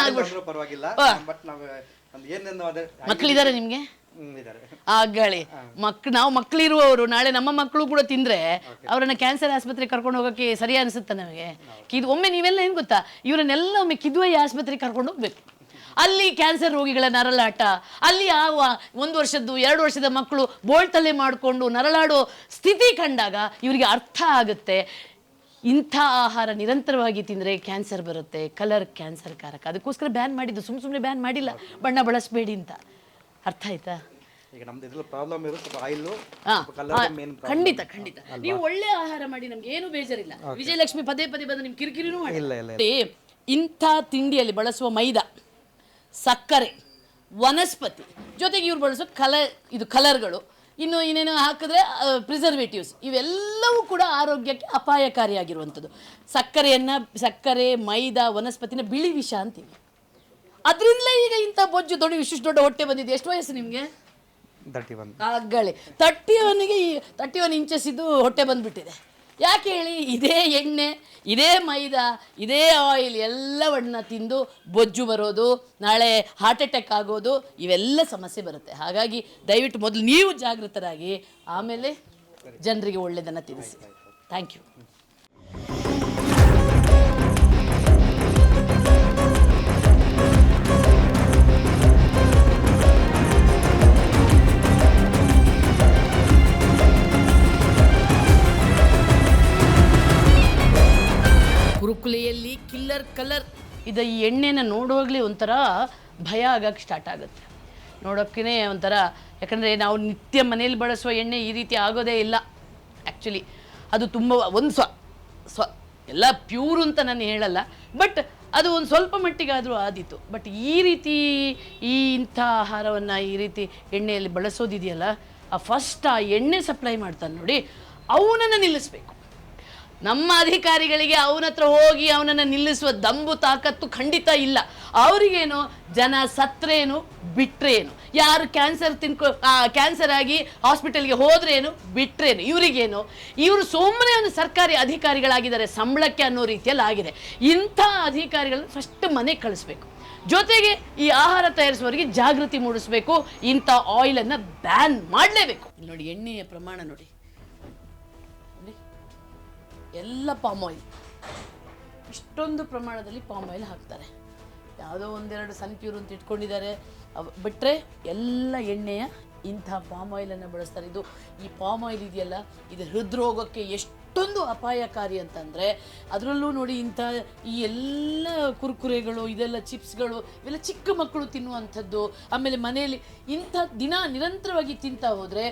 ಮಕ್ಕಳಿದ್ದಾರೆ ನಿಮಗೆ ಆಗಳಿ ನಾವು ಮಕ್ಕಳಿರುವವರು ನಾಳೆ ನಮ್ಮ ಮಕ್ಕಳು ಕೂಡ ತಿಂದರೆ ಅವರನ್ನು ಕ್ಯಾನ್ಸರ್ ಆಸ್ಪತ್ರೆಗೆ ಕರ್ಕೊಂಡು ಹೋಗೋಕ್ಕೆ ಸರಿ ಅನಿಸುತ್ತೆ ನಮಗೆ. ಒಮ್ಮೆ ನೀವೆಲ್ಲ ಏನು ಗೊತ್ತಾ, ಇವರನ್ನೆಲ್ಲ ಒಮ್ಮೆ ಕಿದ್ವಾಯಿ ಆಸ್ಪತ್ರೆಗೆ ಕರ್ಕೊಂಡು ಹೋಗ್ಬೇಕು. ಅಲ್ಲಿ ಕ್ಯಾನ್ಸರ್ ರೋಗಿಗಳ ನರಳಾಟ, ಅಲ್ಲಿ 1 ವರ್ಷದ್ದು 2 ವರ್ಷದ ಮಕ್ಕಳು ಬೋಳ್ತಲೆ ಮಾಡಿಕೊಂಡು ನರಳಾಡೋ ಸ್ಥಿತಿ ಕಂಡಾಗ ಇವರಿಗೆ ಅರ್ಥ ಆಗುತ್ತೆ, ಇಂಥ ಆಹಾರ ನಿರಂತರವಾಗಿ ತಿಂದರೆ ಕ್ಯಾನ್ಸರ್ ಬರುತ್ತೆ, ಕಲರ್ ಕ್ಯಾನ್ಸರ್ ಕಾರಕ. ಅದಕ್ಕೋಸ್ಕರ ಬ್ಯಾನ್ ಮಾಡಿದ್ದು, ಸುಮ್ಮನೆ ಬ್ಯಾನ್ ಮಾಡಿಲ್ಲ, ಬಣ್ಣ ಬಳಸಬೇಡಿ ಅಂತ. ಅರ್ಥ ಆಯ್ತಾ? ಖಂಡಿತ ಖಂಡಿತ ನೀವು ಒಳ್ಳೆ ಆಹಾರ ಮಾಡಿ, ನಮ್ಗೆ ಏನು ಬೇಜಾರಿಲ್ಲ. ವಿಜಯಲಕ್ಷ್ಮಿ ಪದೇ ಪದೇ ಬಂದು ನಿಮ್ ಕಿರಿಕಿರಿನೂ ಮಾಡಿ. ಇಂಥ ತಿಂಡಿಯಲ್ಲಿ ಬಳಸುವ ಮೈದಾ, ಸಕ್ಕರೆ, ವನಸ್ಪತಿ ಜೊತೆಗೆ ಇವ್ರು ಬಳಸೋ ಕಲರ್ಗಳು, ಇನ್ನು ಇನ್ನೇನು ಹಾಕಿದ್ರೆ ಪ್ರಿಸರ್ವೇಟಿವ್ಸ್, ಇವೆಲ್ಲವೂ ಕೂಡ ಆರೋಗ್ಯಕ್ಕೆ ಅಪಾಯಕಾರಿಯಾಗಿರುವಂಥದ್ದು. ಸಕ್ಕರೆ, ಮೈದಾ, ವನಸ್ಪತಿನ ಬಿಳಿ ವಿಷ ಅಂತೀವಿ. ಅದರಿಂದಲೇ ಈಗ ಇಂಥ ಬೊಜ್ಜು ದೊಡ್ಡ ಇಷ್ಟು ದೊಡ್ಡ ಹೊಟ್ಟೆ ಬಂದಿದೆ. ಎಷ್ಟು ವಯಸ್ಸು ನಿಮಗೆ? 31. ಆಗಲೇ 31 ಇಂಚಸ್ ಇದು ಹೊಟ್ಟೆ ಬಂದುಬಿಟ್ಟಿದೆ. ಯಾಕೆ ಹೇಳಿ, ಇದೇ ಎಣ್ಣೆ, ಇದೇ ಮೈದಾ, ಇದೇ ಆಯಿಲ್ ಎಲ್ಲವನ್ನ ತಿಂದು ಬೊಜ್ಜು ಬರೋದು, ನಾಳೆ ಹಾರ್ಟ್ ಅಟ್ಯಾಕ್ ಆಗೋದು, ಇವೆಲ್ಲ ಸಮಸ್ಯೆ ಬರುತ್ತೆ. ಹಾಗಾಗಿ ದಯವಿಟ್ಟು ಮೊದಲು ನೀವು ಜಾಗೃತರಾಗಿ ಆಮೇಲೆ ಜನರಿಗೆ ಒಳ್ಳೆಯದನ್ನು ತಿಳಿಸಿ. Thank you. ಕುರುಕುಲೆಯಲ್ಲಿ ಕಿಲ್ಲರ್ ಕಲರ್ ಇದು. ಈ ಎಣ್ಣೆನ ನೋಡುವಾಗಲೇ ಒಂಥರ ಭಯ ಆಗಕ್ಕೆ ಸ್ಟಾರ್ಟ್ ಆಗುತ್ತೆ. ನೋಡೋಕ್ಕೇ ಒಂಥರ, ಯಾಕಂದರೆ ನಾವು ನಿತ್ಯ ಮನೇಲಿ ಬಳಸುವ ಎಣ್ಣೆ ಈ ರೀತಿ ಆಗೋದೇ ಇಲ್ಲ. ಆ್ಯಕ್ಚುಲಿ ಅದು ತುಂಬ ಒಂದು ಎಲ್ಲ ಪ್ಯೂರ್ ಅಂತ ನಾನು ಹೇಳಲ್ಲ, ಬಟ್ ಅದು ಒಂದು ಸ್ವಲ್ಪ ಮಟ್ಟಿಗಾದರೂ ಆದೀತು. ಬಟ್ ಈ ರೀತಿ ಇಂಥ ಆಹಾರವನ್ನು ಈ ರೀತಿ ಎಣ್ಣೆಯಲ್ಲಿ ಬಳಸೋದಿದೆಯಲ್ಲ, ಆ ಎಣ್ಣೆ ಸಪ್ಲೈ ಮಾಡ್ತಾನೆ ನೋಡಿ, ಅವನನ್ನು ನಿಲ್ಲಿಸಬೇಕು. ನಮ್ಮ ಅಧಿಕಾರಿಗಳಿಗೆ ಅವನ ಹತ್ರ ಹೋಗಿ ಅವನನ್ನು ನಿಲ್ಲಿಸುವ ದಂಬು ತಾಕತ್ತು ಖಂಡಿತ ಇಲ್ಲ. ಅವರಿಗೇನು ಜನ ಸತ್ರೇನು ಬಿಟ್ರೇನು, ಯಾರು ಕ್ಯಾನ್ಸರ್ ಆಗಿ ಹಾಸ್ಪಿಟಲ್ಗೆ ಹೋದ್ರೇನು ಬಿಟ್ರೇನು, ಇವರಿಗೇನು, ಇವರು ಸುಮ್ಮನೆ ಒಂದು ಸರ್ಕಾರಿ ಅಧಿಕಾರಿಗಳಾಗಿದ್ದಾರೆ ಸಂಬಳಕ್ಕೆ ಅನ್ನೋ ರೀತಿಯಲ್ಲಿ ಆಗಿದೆ. ಇಂಥ ಅಧಿಕಾರಿಗಳನ್ನ ಫಸ್ಟ್ ಮನೆಗೆ ಕಳಿಸ್ಬೇಕು. ಜೊತೆಗೆ ಈ ಆಹಾರ ತಯಾರಿಸುವವರಿಗೆ ಜಾಗೃತಿ ಮೂಡಿಸಬೇಕು. ಇಂಥ ಆಯಿಲನ್ನು ಬ್ಯಾನ್ ಮಾಡಲೇಬೇಕು. ನೋಡಿ ಎಣ್ಣೆಯ ಪ್ರಮಾಣ ನೋಡಿ, ಎಲ್ಲ ಪಾಮ್ ಆಯಿಲ್, ಇಷ್ಟೊಂದು ಪ್ರಮಾಣದಲ್ಲಿ ಪಾಮ್ ಆಯಿಲ್ ಹಾಕ್ತಾರೆ. ಯಾವುದೋ ಒಂದೆರಡು ಸನ್ಪ್ಯೂರ್ ಅಂತ ಇಟ್ಕೊಂಡಿದ್ದಾರೆ, ಬಿಟ್ಟರೆ ಎಲ್ಲ ಎಣ್ಣೆಯ ಇಂಥ ಪಾಮ್ ಆಯಿಲನ್ನು ಬಳಸ್ತಾರೆ. ಈ ಪಾಮ್ ಆಯಿಲ್ ಇದೆಯಲ್ಲ, ಇದು ಹೃದ್ರೋಗಕ್ಕೆ ಎಷ್ಟೊಂದು ಅಪಾಯಕಾರಿ ಅಂತಂದರೆ, ಅದರಲ್ಲೂ ನೋಡಿ ಈ ಎಲ್ಲ ಕುರ್ಕುರೆಗಳು, ಇದೆಲ್ಲ ಚಿಪ್ಸ್ಗಳು, ಇವೆಲ್ಲ ಚಿಕ್ಕ ಮಕ್ಕಳು ತಿನ್ನುವಂಥದ್ದು. ಆಮೇಲೆ ಮನೆಯಲ್ಲಿ ನಿರಂತರವಾಗಿ ತಿಂತಾ ಹೋದರೆ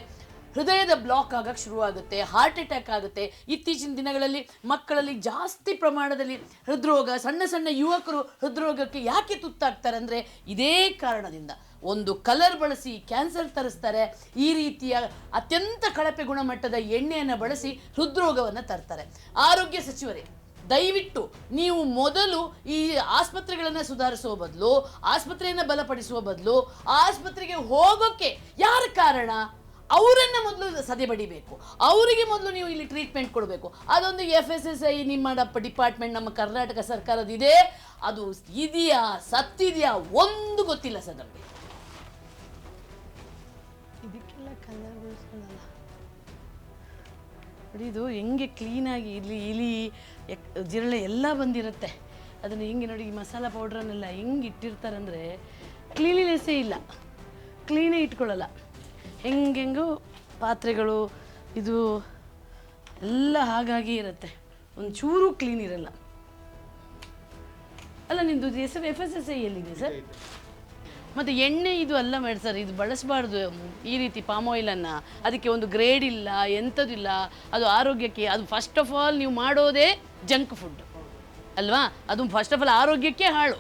ಹೃದಯದ ಬ್ಲಾಕ್ ಆಗಕ್ಕೆ ಶುರುವಾಗುತ್ತೆ, ಹಾರ್ಟ್ ಅಟ್ಯಾಕ್ ಆಗುತ್ತೆ. ಇತ್ತೀಚಿನ ದಿನಗಳಲ್ಲಿ ಮಕ್ಕಳಲ್ಲಿ ಜಾಸ್ತಿ ಪ್ರಮಾಣದಲ್ಲಿ ಹೃದ್ರೋಗ, ಸಣ್ಣ ಯುವಕರು ಹೃದ್ರೋಗಕ್ಕೆ ಯಾಕೆ ತುತ್ತಾಗ್ತಾರೆ ಅಂದರೆ ಇದೇ ಕಾರಣದಿಂದ. ಒಂದು ಕಲರ್ ಬಳಸಿ ಕ್ಯಾನ್ಸರ್ ತರಿಸ್ತಾರೆ, ಈ ರೀತಿಯ ಅತ್ಯಂತ ಕಳಪೆ ಗುಣಮಟ್ಟದ ಎಣ್ಣೆಯನ್ನು ಬಳಸಿ ಹೃದ್ರೋಗವನ್ನು ತರ್ತಾರೆ. ಆರೋಗ್ಯ ಸಚಿವರೇ, ದಯವಿಟ್ಟು ನೀವು ಮೊದಲು ಈ ಆಸ್ಪತ್ರೆಗಳನ್ನು ಸುಧಾರಿಸುವ ಬದಲು, ಆಸ್ಪತ್ರೆಯನ್ನು ಬಲಪಡಿಸುವ ಬದಲು, ಆಸ್ಪತ್ರೆಗೆ ಹೋಗೋಕ್ಕೆ ಯಾರು ಕಾರಣ ಅವರನ್ನು ಮೊದಲು ಸದೆಬಡಿಬೇಕು. ಅವರಿಗೆ ಮೊದಲು ನೀವು ಇಲ್ಲಿ ಟ್ರೀಟ್ಮೆಂಟ್ ಕೊಡಬೇಕು. ಅದೊಂದು FSSAI ನಿಮ್ಮ ಡಿಪಾರ್ಟ್ಮೆಂಟ್ ನಮ್ಮ ಕರ್ನಾಟಕ ಸರ್ಕಾರದ ಇದೆ, ಅದು ಇದೆಯಾ ಸತ್ತಿದೆಯಾ ಒಂದು ಗೊತ್ತಿಲ್ಲ ಸರ್ ನಮಗೆ. ಇದಕ್ಕೆಲ್ಲ ಕಲರ್ ಬಳಸ್ಕೊಳ್ಳಲ್ಲ ನೋಡಿ, ಇದು ಹೆಂಗೆ ಕ್ಲೀನಾಗಿ ಇಲಿ ಜಿರಳೆ ಎಲ್ಲ ಬಂದಿರುತ್ತೆ. ಅದನ್ನು ಹೆಂಗೆ ನೋಡಿ, ಈ ಮಸಾಲ ಪೌಡ್ರನ್ನೆಲ್ಲ ಹೆಂಗೆ ಇಟ್ಟಿರ್ತಾರಂದರೆ ಕ್ಲೀನಿನೆಸ್ಸೇ ಇಲ್ಲ, ಕ್ಲೀನೇ ಇಟ್ಕೊಳ್ಳಲ್ಲ. ಹೆಂಗೆಂಗೋ ಪಾತ್ರೆಗಳು ಇದು ಎಲ್ಲ ಹಾಗಾಗಿ ಇರುತ್ತೆ, ಒಂಚೂರು ಕ್ಲೀನ್ ಇರಲ್ಲ. ಅಲ್ಲ, ನಿಮ್ಮದು ಹೆಸರು FSSAI ಎಲ್ಲಿದೆ ಸರ್? ಮತ್ತು ಎಣ್ಣೆ ಇದು ಅಲ್ಲ ಮಾಡಿ ಸರ್, ಇದು ಬಳಸಬಾರ್ದು ಈ ರೀತಿ ಪಾಮ್ ಆಯಿಲನ್ನು. ಅದಕ್ಕೆ ಒಂದು ಗ್ರೇಡ್ ಇಲ್ಲ, ಎಂಥದಿಲ್ಲ. ಅದು ಆರೋಗ್ಯಕ್ಕೆ, ಅದು ಫಸ್ಟ್ ಆಫ್ ಆಲ್ ನೀವು ಮಾಡೋದೇ ಜಂಕ್ ಫುಡ್ ಅಲ್ವಾ? ಅದು ಫಸ್ಟ್ ಆಫ್ ಆಲ್ ಆರೋಗ್ಯಕ್ಕೆ ಹಾಳು.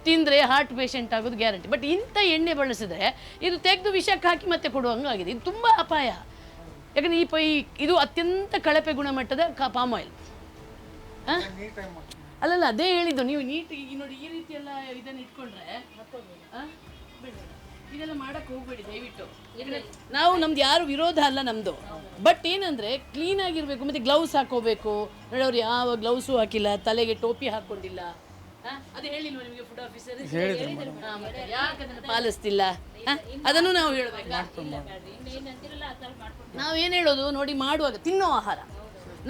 ತಿಂದರೆ ಹಾರ್ಟ್ ಪೇಷಂಟ್ ಆಗೋದು ಗ್ಯಾರಂಟಿ. ಬಟ್ ಇಂಥ ಎಣ್ಣೆ ಬಳಸಿದ್ರೆ ಇದು ತೆಗೆದು ವಿಷಕ್ಕೆ ಹಾಕಿ ಮತ್ತೆ ಕೊಡುವಂಗಾಗಿದೆ. ಇದು ತುಂಬ ಅಪಾಯ. ಯಾಕಂದರೆ ಇದು ಅತ್ಯಂತ ಕಳಪೆ ಗುಣಮಟ್ಟದ ಪಾಮ್ ಆಯಿಲ್. ಅಲ್ಲಲ್ಲ, ಅದೇ ಹೇಳಿದ್ದು, ನೀವು ನೀಟಾಗಿ ನೋಡಿ ಈ ರೀತಿ ಎಲ್ಲ ಇದನ್ನು ಇಟ್ಕೊಂಡ್ರೆ ಇದೆಲ್ಲ ಮಾಡಕ್ಕೆ ಹೋಗ್ಬೇಡಿ ದಯವಿಟ್ಟು. ನಾವು ನಮ್ದು ಯಾರು ವಿರೋಧ ಅಲ್ಲ ನಮ್ಮದು, ಬಟ್ ಏನಂದರೆ ಕ್ಲೀನಾಗಿರಬೇಕು. ಮತ್ತು ಗ್ಲೌಸ್ ಹಾಕೋಬೇಕು ನೋಡಿ, ಅವ್ರು ಯಾವ ಗ್ಲೌಸು ಹಾಕಿಲ್ಲ, ತಲೆಗೆ ಟೋಪಿ ಹಾಕ್ಕೊಂಡಿಲ್ಲ. ಅದು ಹೇಳಿಲ್ವ ನಿಮಗೆ ಫುಡ್ ಆಫೀಸರ್? ಯಾಕೆ ಅದನ್ನು ಪಾಲಿಸ್ತಿಲ್ಲ? ಅದನ್ನು ನಾವು ಹೇಳಬೇಕಾ? ನಾವೇನು ಹೇಳೋದು ನೋಡಿ, ಮಾಡುವಾಗ ತಿನ್ನೋ ಆಹಾರ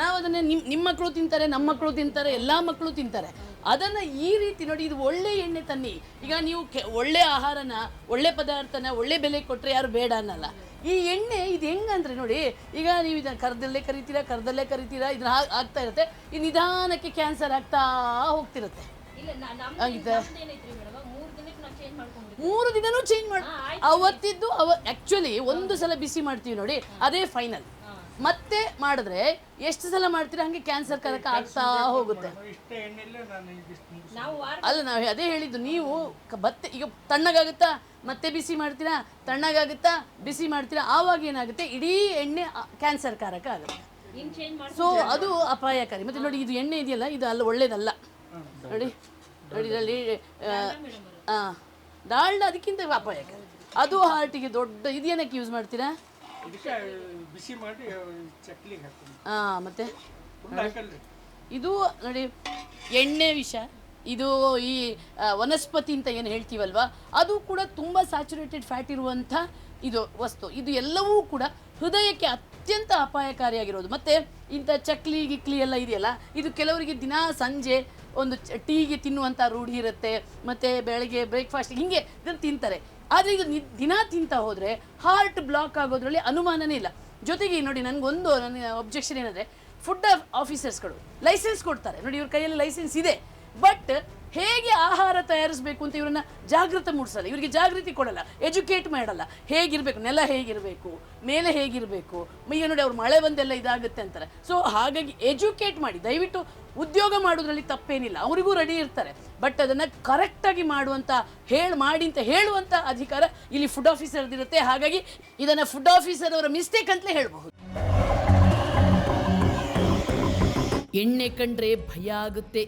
ನಾವು ಅದನ್ನು ನಿಮ್ಮ ಮಕ್ಕಳು ತಿಂತಾರೆ, ನಮ್ಮ ಮಕ್ಕಳು ತಿಂತಾರೆ, ಎಲ್ಲ ಮಕ್ಕಳು ತಿಂತಾರೆ. ಅದನ್ನು ಈ ರೀತಿ ನೋಡಿ, ಇದು ಒಳ್ಳೆ ಎಣ್ಣೆ ತನ್ನಿ. ಈಗ ನೀವು ಒಳ್ಳೆ ಆಹಾರನ, ಒಳ್ಳೆ ಪದಾರ್ಥನ ಒಳ್ಳೆ ಬೆಲೆ ಕೊಟ್ಟರೆ ಯಾರು ಬೇಡ ಅನ್ನಲ್ಲ. ಈ ಎಣ್ಣೆ ಇದು ಹೆಂಗಂದ್ರೆ ನೋಡಿ, ಈಗ ನೀವು ಇದನ್ನು ಕರ್ದಲ್ಲೇ ಕರಿತೀರಾ, ಇದನ್ನ ಆಗ್ತಾ ಇರುತ್ತೆ. ಈ ನಿಧಾನಕ್ಕೆ ಕ್ಯಾನ್ಸರ್ ಆಗ್ತಾ ಹೋಗ್ತಿರುತ್ತೆ. 3 ದಿನನೂ ಚೇಂಜ್ ಮಾಡಿ ಅವತ್ತಿದ್ದು ಆ್ಯಕ್ಚುಲಿ ಒಂದು ಸಲ ಬಿಸಿ ಮಾಡ್ತೀವಿ ನೋಡಿ, ಅದೇ ಫೈನಲ್. ಮತ್ತೆ ಮಾಡಿದ್ರೆ ಎಷ್ಟು ಸಲ ಮಾಡ್ತೀರಾ ಹಂಗೆ ಕ್ಯಾನ್ಸರ್ ಕಾರಕ ಆಗ್ತಾ ಹೋಗುತ್ತೆ. ಅಲ್ಲ, ನಾವು ಅದೇ ಹೇಳಿದ್ದು, ನೀವು ಈಗ ತಣ್ಣಗಾಗುತ್ತಾ ಮತ್ತೆ ಬಿಸಿ ಮಾಡ್ತೀರಾ, ತಣ್ಣಗಾಗುತ್ತಾ ಬಿಸಿ ಮಾಡ್ತೀರಾ, ಆವಾಗ ಏನಾಗುತ್ತೆ, ಇಡೀ ಎಣ್ಣೆ ಕ್ಯಾನ್ಸರ್ ಕಾರಕ ಆಗುತ್ತೆ. ಸೊ ಅದು ಅಪಾಯಕಾರಿ. ಮತ್ತೆ ನೋಡಿ, ಇದು ಎಣ್ಣೆ ಇದೆಯಲ್ಲ, ಇದು ಅಲ್ಲ ಒಳ್ಳೇದಲ್ಲ ನೋಡಿ. ಇದರಲ್ಲಿ ಡಾಲ್ಡ ಅದಕ್ಕಿಂತ ಅಪಾಯಕಾರಿ. ಅದು ಹಾರ್ಟಿಗೆ ದೊಡ್ಡ. ಇದೇನಕ್ಕೆ ಯೂಸ್ ಮಾಡ್ತೀರಾ? ಬಿಸಿ ಮಾಡಿ ಚಕ್ಲಿಗೆ ಹಾಕ್ತೀನಿ. ಮತ್ತೆ ಇದು ನೋಡಿ ಎಣ್ಣೆ ವಿಷ, ಇದು ಈ ವನಸ್ಪತಿ ಅಂತ ಏನು ಹೇಳ್ತೀವಲ್ವಾ, ಅದು ಕೂಡ ತುಂಬ ಸ್ಯಾಚುರೇಟೆಡ್ ಫ್ಯಾಟ್ ಇರುವಂಥ ಇದು ವಸ್ತು. ಇದು ಎಲ್ಲವೂ ಕೂಡ ಹೃದಯಕ್ಕೆ ಅತ್ಯಂತ ಅಪಾಯಕಾರಿಯಾಗಿರೋದು. ಮತ್ತು ಇಂಥ ಚಕ್ಲಿ ಗಿಕ್ಲಿ ಎಲ್ಲ ಇದೆಯಲ್ಲ, ಇದು ಕೆಲವರಿಗೆ ದಿನ ಸಂಜೆ ಒಂದು ಟೀಗೆ ತಿನ್ನುವಂಥ ರೂಢಿ ಇರುತ್ತೆ, ಮತ್ತು ಬೆಳಗ್ಗೆ ಬ್ರೇಕ್ಫಾಸ್ಟ್ ಹೀಗೆ ಇದನ್ನು ತಿಂತಾರೆ. ಆದರೆ ಇದು ದಿನ ತಿಂತಾ ಹೋದರೆ ಹಾರ್ಟ್ ಬ್ಲಾಕ್ ಆಗೋದ್ರಲ್ಲಿ ಅನುಮಾನನೇ ಇಲ್ಲ. ಜೊತೆಗೆ ನೋಡಿ, ನನ್ನ ಒಬ್ಜೆಕ್ಷನ್ ಏನಂದರೆ, ಫುಡ್ ಆಫೀಸರ್ಸ್ಗಳು ಲೈಸೆನ್ಸ್ ಕೊಡ್ತಾರೆ ನೋಡಿ, ಇವ್ರ ಕೈಯಲ್ಲಿ ಲೈಸೆನ್ಸ್ ಇದೆ, ಬಟ್ ಹೇಗೆ ಆಹಾರ ತಯಾರಿಸಬೇಕು ಅಂತ ಇವರನ್ನ ಜಾಗೃತಿ ಮೂಡಿಸಲ್ಲ, ಇವರಿಗೆ ಜಾಗೃತಿ ಕೊಡಲ್ಲ, ಎಜುಕೇಟ್ ಮಾಡಲ್ಲ. ಹೇಗಿರಬೇಕು, ನೆಲ ಹೇಗಿರಬೇಕು, ಮೇಲೆ ಹೇಗಿರಬೇಕು, ಈಗ ನೋಡಿ ಅವ್ರು ಮಳೆ ಬಂದೆಲ್ಲ ಇದಾಗುತ್ತೆ ಅಂತಾರೆ. ಸೊ ಹಾಗಾಗಿ ಎಜುಕೇಟ್ ಮಾಡಿ. ದಯವಿಟ್ಟು ಉದ್ಯೋಗ ಮಾಡೋದ್ರಲ್ಲಿ ತಪ್ಪೇನಿಲ್ಲ, ಅವರಿಗೂ ರೆಡಿ ಇರ್ತಾರೆ, ಬಟ್ ಅದನ್ನು ಕರೆಕ್ಟಾಗಿ ಮಾಡುವಂಥ ಮಾಡಿ ಅಂತ ಹೇಳುವಂಥ ಅಧಿಕಾರ ಇಲ್ಲಿ ಫುಡ್ ಆಫೀಸರ್ದಿರುತ್ತೆ. ಹಾಗಾಗಿ ಇದನ್ನು ಫುಡ್ ಆಫೀಸರ್ ಅವರ ಮಿಸ್ಟೇಕ್ ಅಂತಲೇ ಹೇಳಬಹುದು. ಎಣ್ಣೆ ಕಂಡ್ರೆ ಭಯ ಆಗುತ್ತೆ.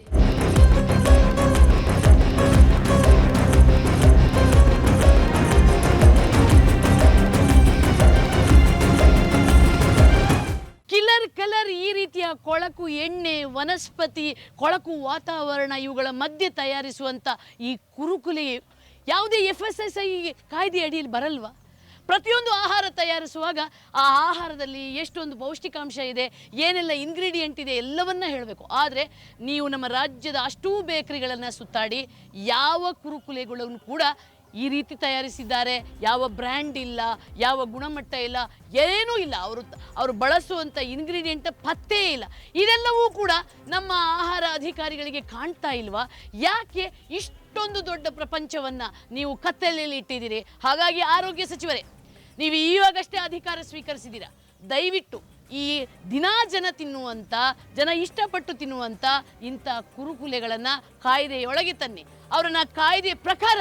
ಕಲರ್ ಈ ರೀತಿಯ ಕೊಳಕು ಎಣ್ಣೆ, ವನಸ್ಪತಿ, ಕೊಳಕು ವಾತಾವರಣ ಇವುಗಳ ಮಧ್ಯೆ ತಯಾರಿಸುವಂಥ ಈ ಕುರುಕುಲೆ ಯಾವುದೇ FSSAI ಕಾಯ್ದೆ ಅಡಿಯಲ್ಲಿ ಬರಲ್ವಾ? ಪ್ರತಿಯೊಂದು ಆಹಾರ ತಯಾರಿಸುವಾಗ ಆ ಆಹಾರದಲ್ಲಿ ಎಷ್ಟೊಂದು ಪೌಷ್ಟಿಕಾಂಶ ಇದೆ, ಏನೆಲ್ಲ ಇಂಗ್ರೀಡಿಯೆಂಟ್ ಇದೆ ಎಲ್ಲವನ್ನ ಹೇಳಬೇಕು. ಆದರೆ ನೀವು ನಮ್ಮ ರಾಜ್ಯದ ಅಷ್ಟೂ ಬೇಕರಿಗಳನ್ನು ಸುತ್ತಾಡಿ ಯಾವ ಕುರುಕುಲೆಗಳನ್ನು ಕೂಡ ಈ ರೀತಿ ತಯಾರಿಸಿದ್ದಾರೆ, ಯಾವ ಬ್ರ್ಯಾಂಡ್ ಇಲ್ಲ, ಯಾವ ಗುಣಮಟ್ಟ ಇಲ್ಲ, ಏನೂ ಇಲ್ಲ. ಅವರು ಬಳಸುವಂಥ ಇಂಗ್ರೀಡಿಯೆಂಟ್ ಪತ್ತೇ ಇಲ್ಲ. ಇದೆಲ್ಲವೂ ಕೂಡ ನಮ್ಮ ಆಹಾರ ಅಧಿಕಾರಿಗಳಿಗೆ ಕಾಣ್ತಾ ಇಲ್ವಾ? ಯಾಕೆ ಇಷ್ಟೊಂದು ದೊಡ್ಡ ಪ್ರಪಂಚವನ್ನು ನೀವು ಕತ್ತಲೆಯಲ್ಲಿ ಇಟ್ಟಿದ್ದೀರಿ? ಹಾಗಾಗಿ ಆರೋಗ್ಯ ಸಚಿವರೇ, ನೀವು ಇವಾಗಷ್ಟೇ ಅಧಿಕಾರ ಸ್ವೀಕರಿಸಿದ್ದೀರಾ, ದಯವಿಟ್ಟು ಈ ದಿನಾ ಜನ ಇಷ್ಟಪಟ್ಟು ತಿನ್ನುವಂಥ ಇಂಥ ಕುರುಕುಲೆಗಳನ್ನು ಕಾಯ್ದೆಯೊಳಗೆ ತನ್ನಿ. ಅವರನ್ನು ಕಾಯ್ದೆ ಪ್ರಕಾರ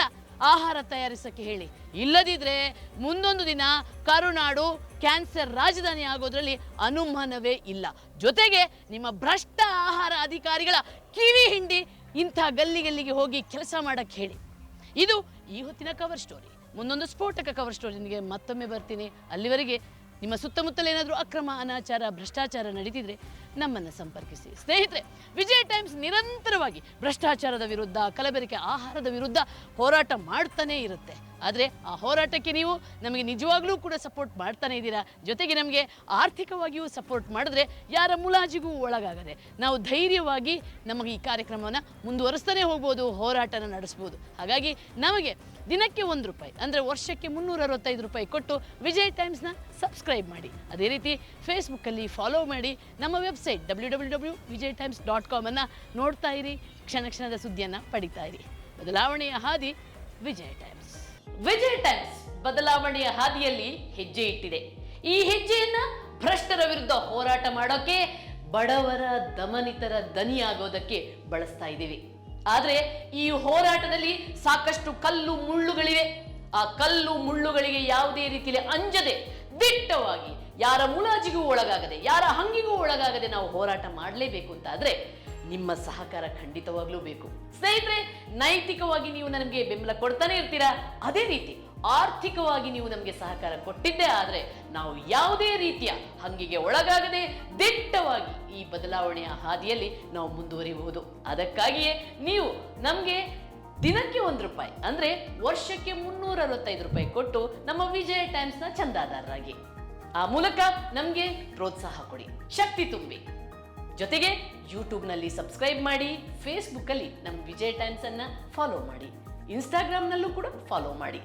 ಆಹಾರ ತಯಾರಿಸೋಕ್ಕೆ ಹೇಳಿ. ಇಲ್ಲದಿದ್ದರೆ ಮುಂದೊಂದು ದಿನ ಕರುನಾಡು ಕ್ಯಾನ್ಸರ್ ರಾಜಧಾನಿ ಆಗೋದ್ರಲ್ಲಿ ಅನುಮಾನವೇ ಇಲ್ಲ. ಜೊತೆಗೆ ನಿಮ್ಮ ಭ್ರಷ್ಟ ಆಹಾರ ಅಧಿಕಾರಿಗಳ ಕಿವಿ ಹಿಂಡಿ ಇಂಥ ಗಲ್ಲಿಗೆ ಹೋಗಿ ಕೆಲಸ ಮಾಡೋಕ್ಕೆ ಹೇಳಿ. ಇದು ಈ ಹೊತ್ತಿನ ಕವರ್ ಸ್ಟೋರಿ. ಮುಂದೊಂದು ಸ್ಫೋಟಕ ಕವರ್ ಸ್ಟೋರಿನಿಗೆ ಮತ್ತೊಮ್ಮೆ ಬರ್ತೀನಿ. ಅಲ್ಲಿವರೆಗೆ ನಿಮ್ಮ ಸುತ್ತಮುತ್ತಲ ಏನಾದರೂ ಅಕ್ರಮ, ಅನಾಚಾರ, ಭ್ರಷ್ಟಾಚಾರ ನಡೀತಿದ್ರೆ ನಮ್ಮನ್ನು ಸಂಪರ್ಕಿಸಿ. ಸ್ನೇಹಿತರೆ, ವಿಜಯ ಟೈಮ್ಸ್ ನಿರಂತರವಾಗಿ ಭ್ರಷ್ಟಾಚಾರದ ವಿರುದ್ಧ, ಕಲಬೆರಕೆ ಆಹಾರದ ವಿರುದ್ಧ ಹೋರಾಟ ಮಾಡ್ತಾನೇ ಇರುತ್ತೆ. ಆದರೆ ಆ ಹೋರಾಟಕ್ಕೆ ನೀವು ನಮಗೆ ನಿಜವಾಗ್ಲೂ ಕೂಡ ಸಪೋರ್ಟ್ ಮಾಡ್ತಾನೆ ಇದ್ದೀರಾ. ಜೊತೆಗೆ ನಮಗೆ ಆರ್ಥಿಕವಾಗಿಯೂ ಸಪೋರ್ಟ್ ಮಾಡಿದ್ರೆ ಯಾರ ಮುಲಾಜಿಗೂ ಒಳಗಾಗದೆ ನಾವು ಧೈರ್ಯವಾಗಿ ನಮಗೆ ಈ ಕಾರ್ಯಕ್ರಮವನ್ನು ಮುಂದುವರಿಸ್ತಾನೆ ಹೋಗ್ಬೋದು, ಹೋರಾಟನ ನಡೆಸ್ಬೋದು. ಹಾಗಾಗಿ ನಮಗೆ ದಿನಕ್ಕೆ ₹1 ಅಂದರೆ ವರ್ಷಕ್ಕೆ ₹365 ಕೊಟ್ಟು ವಿಜಯ್ ಟೈಮ್ಸ್ನ ಸಬ್ಸ್ಕ್ರೈಬ್ ಮಾಡಿ. ಅದೇ ರೀತಿ ಫೇಸ್ಬುಕ್ಕಲ್ಲಿ ಫಾಲೋ ಮಾಡಿ. ನಮ್ಮ ವೆಬ್ಸೈಟ್ www.vijaytimes.com ಅನ್ನು ನೋಡ್ತಾ ಇರಿ. ಕ್ಷಣ ಕ್ಷಣದ ಸುದ್ದಿಯನ್ನು ಪಡಿತಾ ಇರಿ. ಬದಲಾವಣೆಯ ಹಾದಿ ವಿಜಯ್ ಟೈಮ್ಸ್. ವಿಜಯ್ ಟೈಮ್ಸ್ ಬದಲಾವಣೆಯ ಹಾದಿಯಲ್ಲಿ ಹೆಜ್ಜೆ ಇಟ್ಟಿದೆ. ಈ ಹೆಜ್ಜೆಯನ್ನ ಭ್ರಷ್ಟರ ವಿರುದ್ಧ ಹೋರಾಟ ಮಾಡೋಕೆ, ಬಡವರ ದಮನಿತರ ದನಿಯಾಗೋದಕ್ಕೆ ಬಳಸ್ತಾ ಇದ್ದೀವಿ. ಆದರೆ ಈ ಹೋರಾಟದಲ್ಲಿ ಸಾಕಷ್ಟು ಕಲ್ಲು ಮುಳ್ಳುಗಳಿವೆ. ಆ ಕಲ್ಲು ಮುಳ್ಳುಗಳಿಗೆ ಯಾವುದೇ ರೀತಿಯಲ್ಲಿ ಅಂಜದೆ, ದಿಟ್ಟವಾಗಿ, ಯಾರ ಮುಲಾಜಿಗೂ ಒಳಗಾಗದೆ, ಯಾರ ಹಂಗಿಗೂ ಒಳಗಾಗದೆ ನಾವು ಹೋರಾಟ ಮಾಡಲೇಬೇಕು ಅಂತ ಆದರೆ ನಿಮ್ಮ ಸಹಕಾರ ಖಂಡಿತವಾಗ್ಲೂ ಬೇಕು. ಸ್ನೇಹಿತರೆ, ನೈತಿಕವಾಗಿ ನೀವು ನಮಗೆ ಬೆಂಬಲ ಕೊಡ್ತಾನೆ ಇರ್ತೀರಾ. ಅದೇ ರೀತಿ ಆರ್ಥಿಕವಾಗಿ ನೀವು ನಮಗೆ ಸಹಕಾರ ಕೊಟ್ಟಿದ್ದೇ ಆದರೆ ನಾವು ಯಾವುದೇ ರೀತಿಯ ಹಂಗಿಗೆ ಒಳಗಾಗದೆ ದಿಟ್ಟವಾಗಿ ಈ ಬದಲಾವಣೆಯ ಹಾದಿಯಲ್ಲಿ ನಾವು ಮುಂದುವರಿಬಹುದು. ಅದಕ್ಕಾಗಿಯೇ ನೀವು ನಮಗೆ ದಿನಕ್ಕೆ ₹1 ಅಂದರೆ ವರ್ಷಕ್ಕೆ ₹365 ಕೊಟ್ಟು ನಮ್ಮ ವಿಜಯ ಟೈಮ್ಸ್ನ ಚಂದಾದಾರರಾಗಿ. ಆ ಮೂಲಕ ನಮಗೆ ಪ್ರೋತ್ಸಾಹ ಕೊಡಿ, ಶಕ್ತಿ ತುಂಬಿ. ಜೊತೆಗೆ ಯೂಟ್ಯೂಬ್ನಲ್ಲಿ ಸಬ್ಸ್ಕ್ರೈಬ್ ಮಾಡಿ, ಫೇಸ್ಬುಕ್ಕಲ್ಲಿ ನಮ್ಮ ವಿಜಯ್ ಟೈಮ್ಸನ್ನು ಫಾಲೋ ಮಾಡಿ, ಇನ್ಸ್ಟಾಗ್ರಾಮ್ನಲ್ಲೂ ಕೂಡ ಫಾಲೋ ಮಾಡಿ.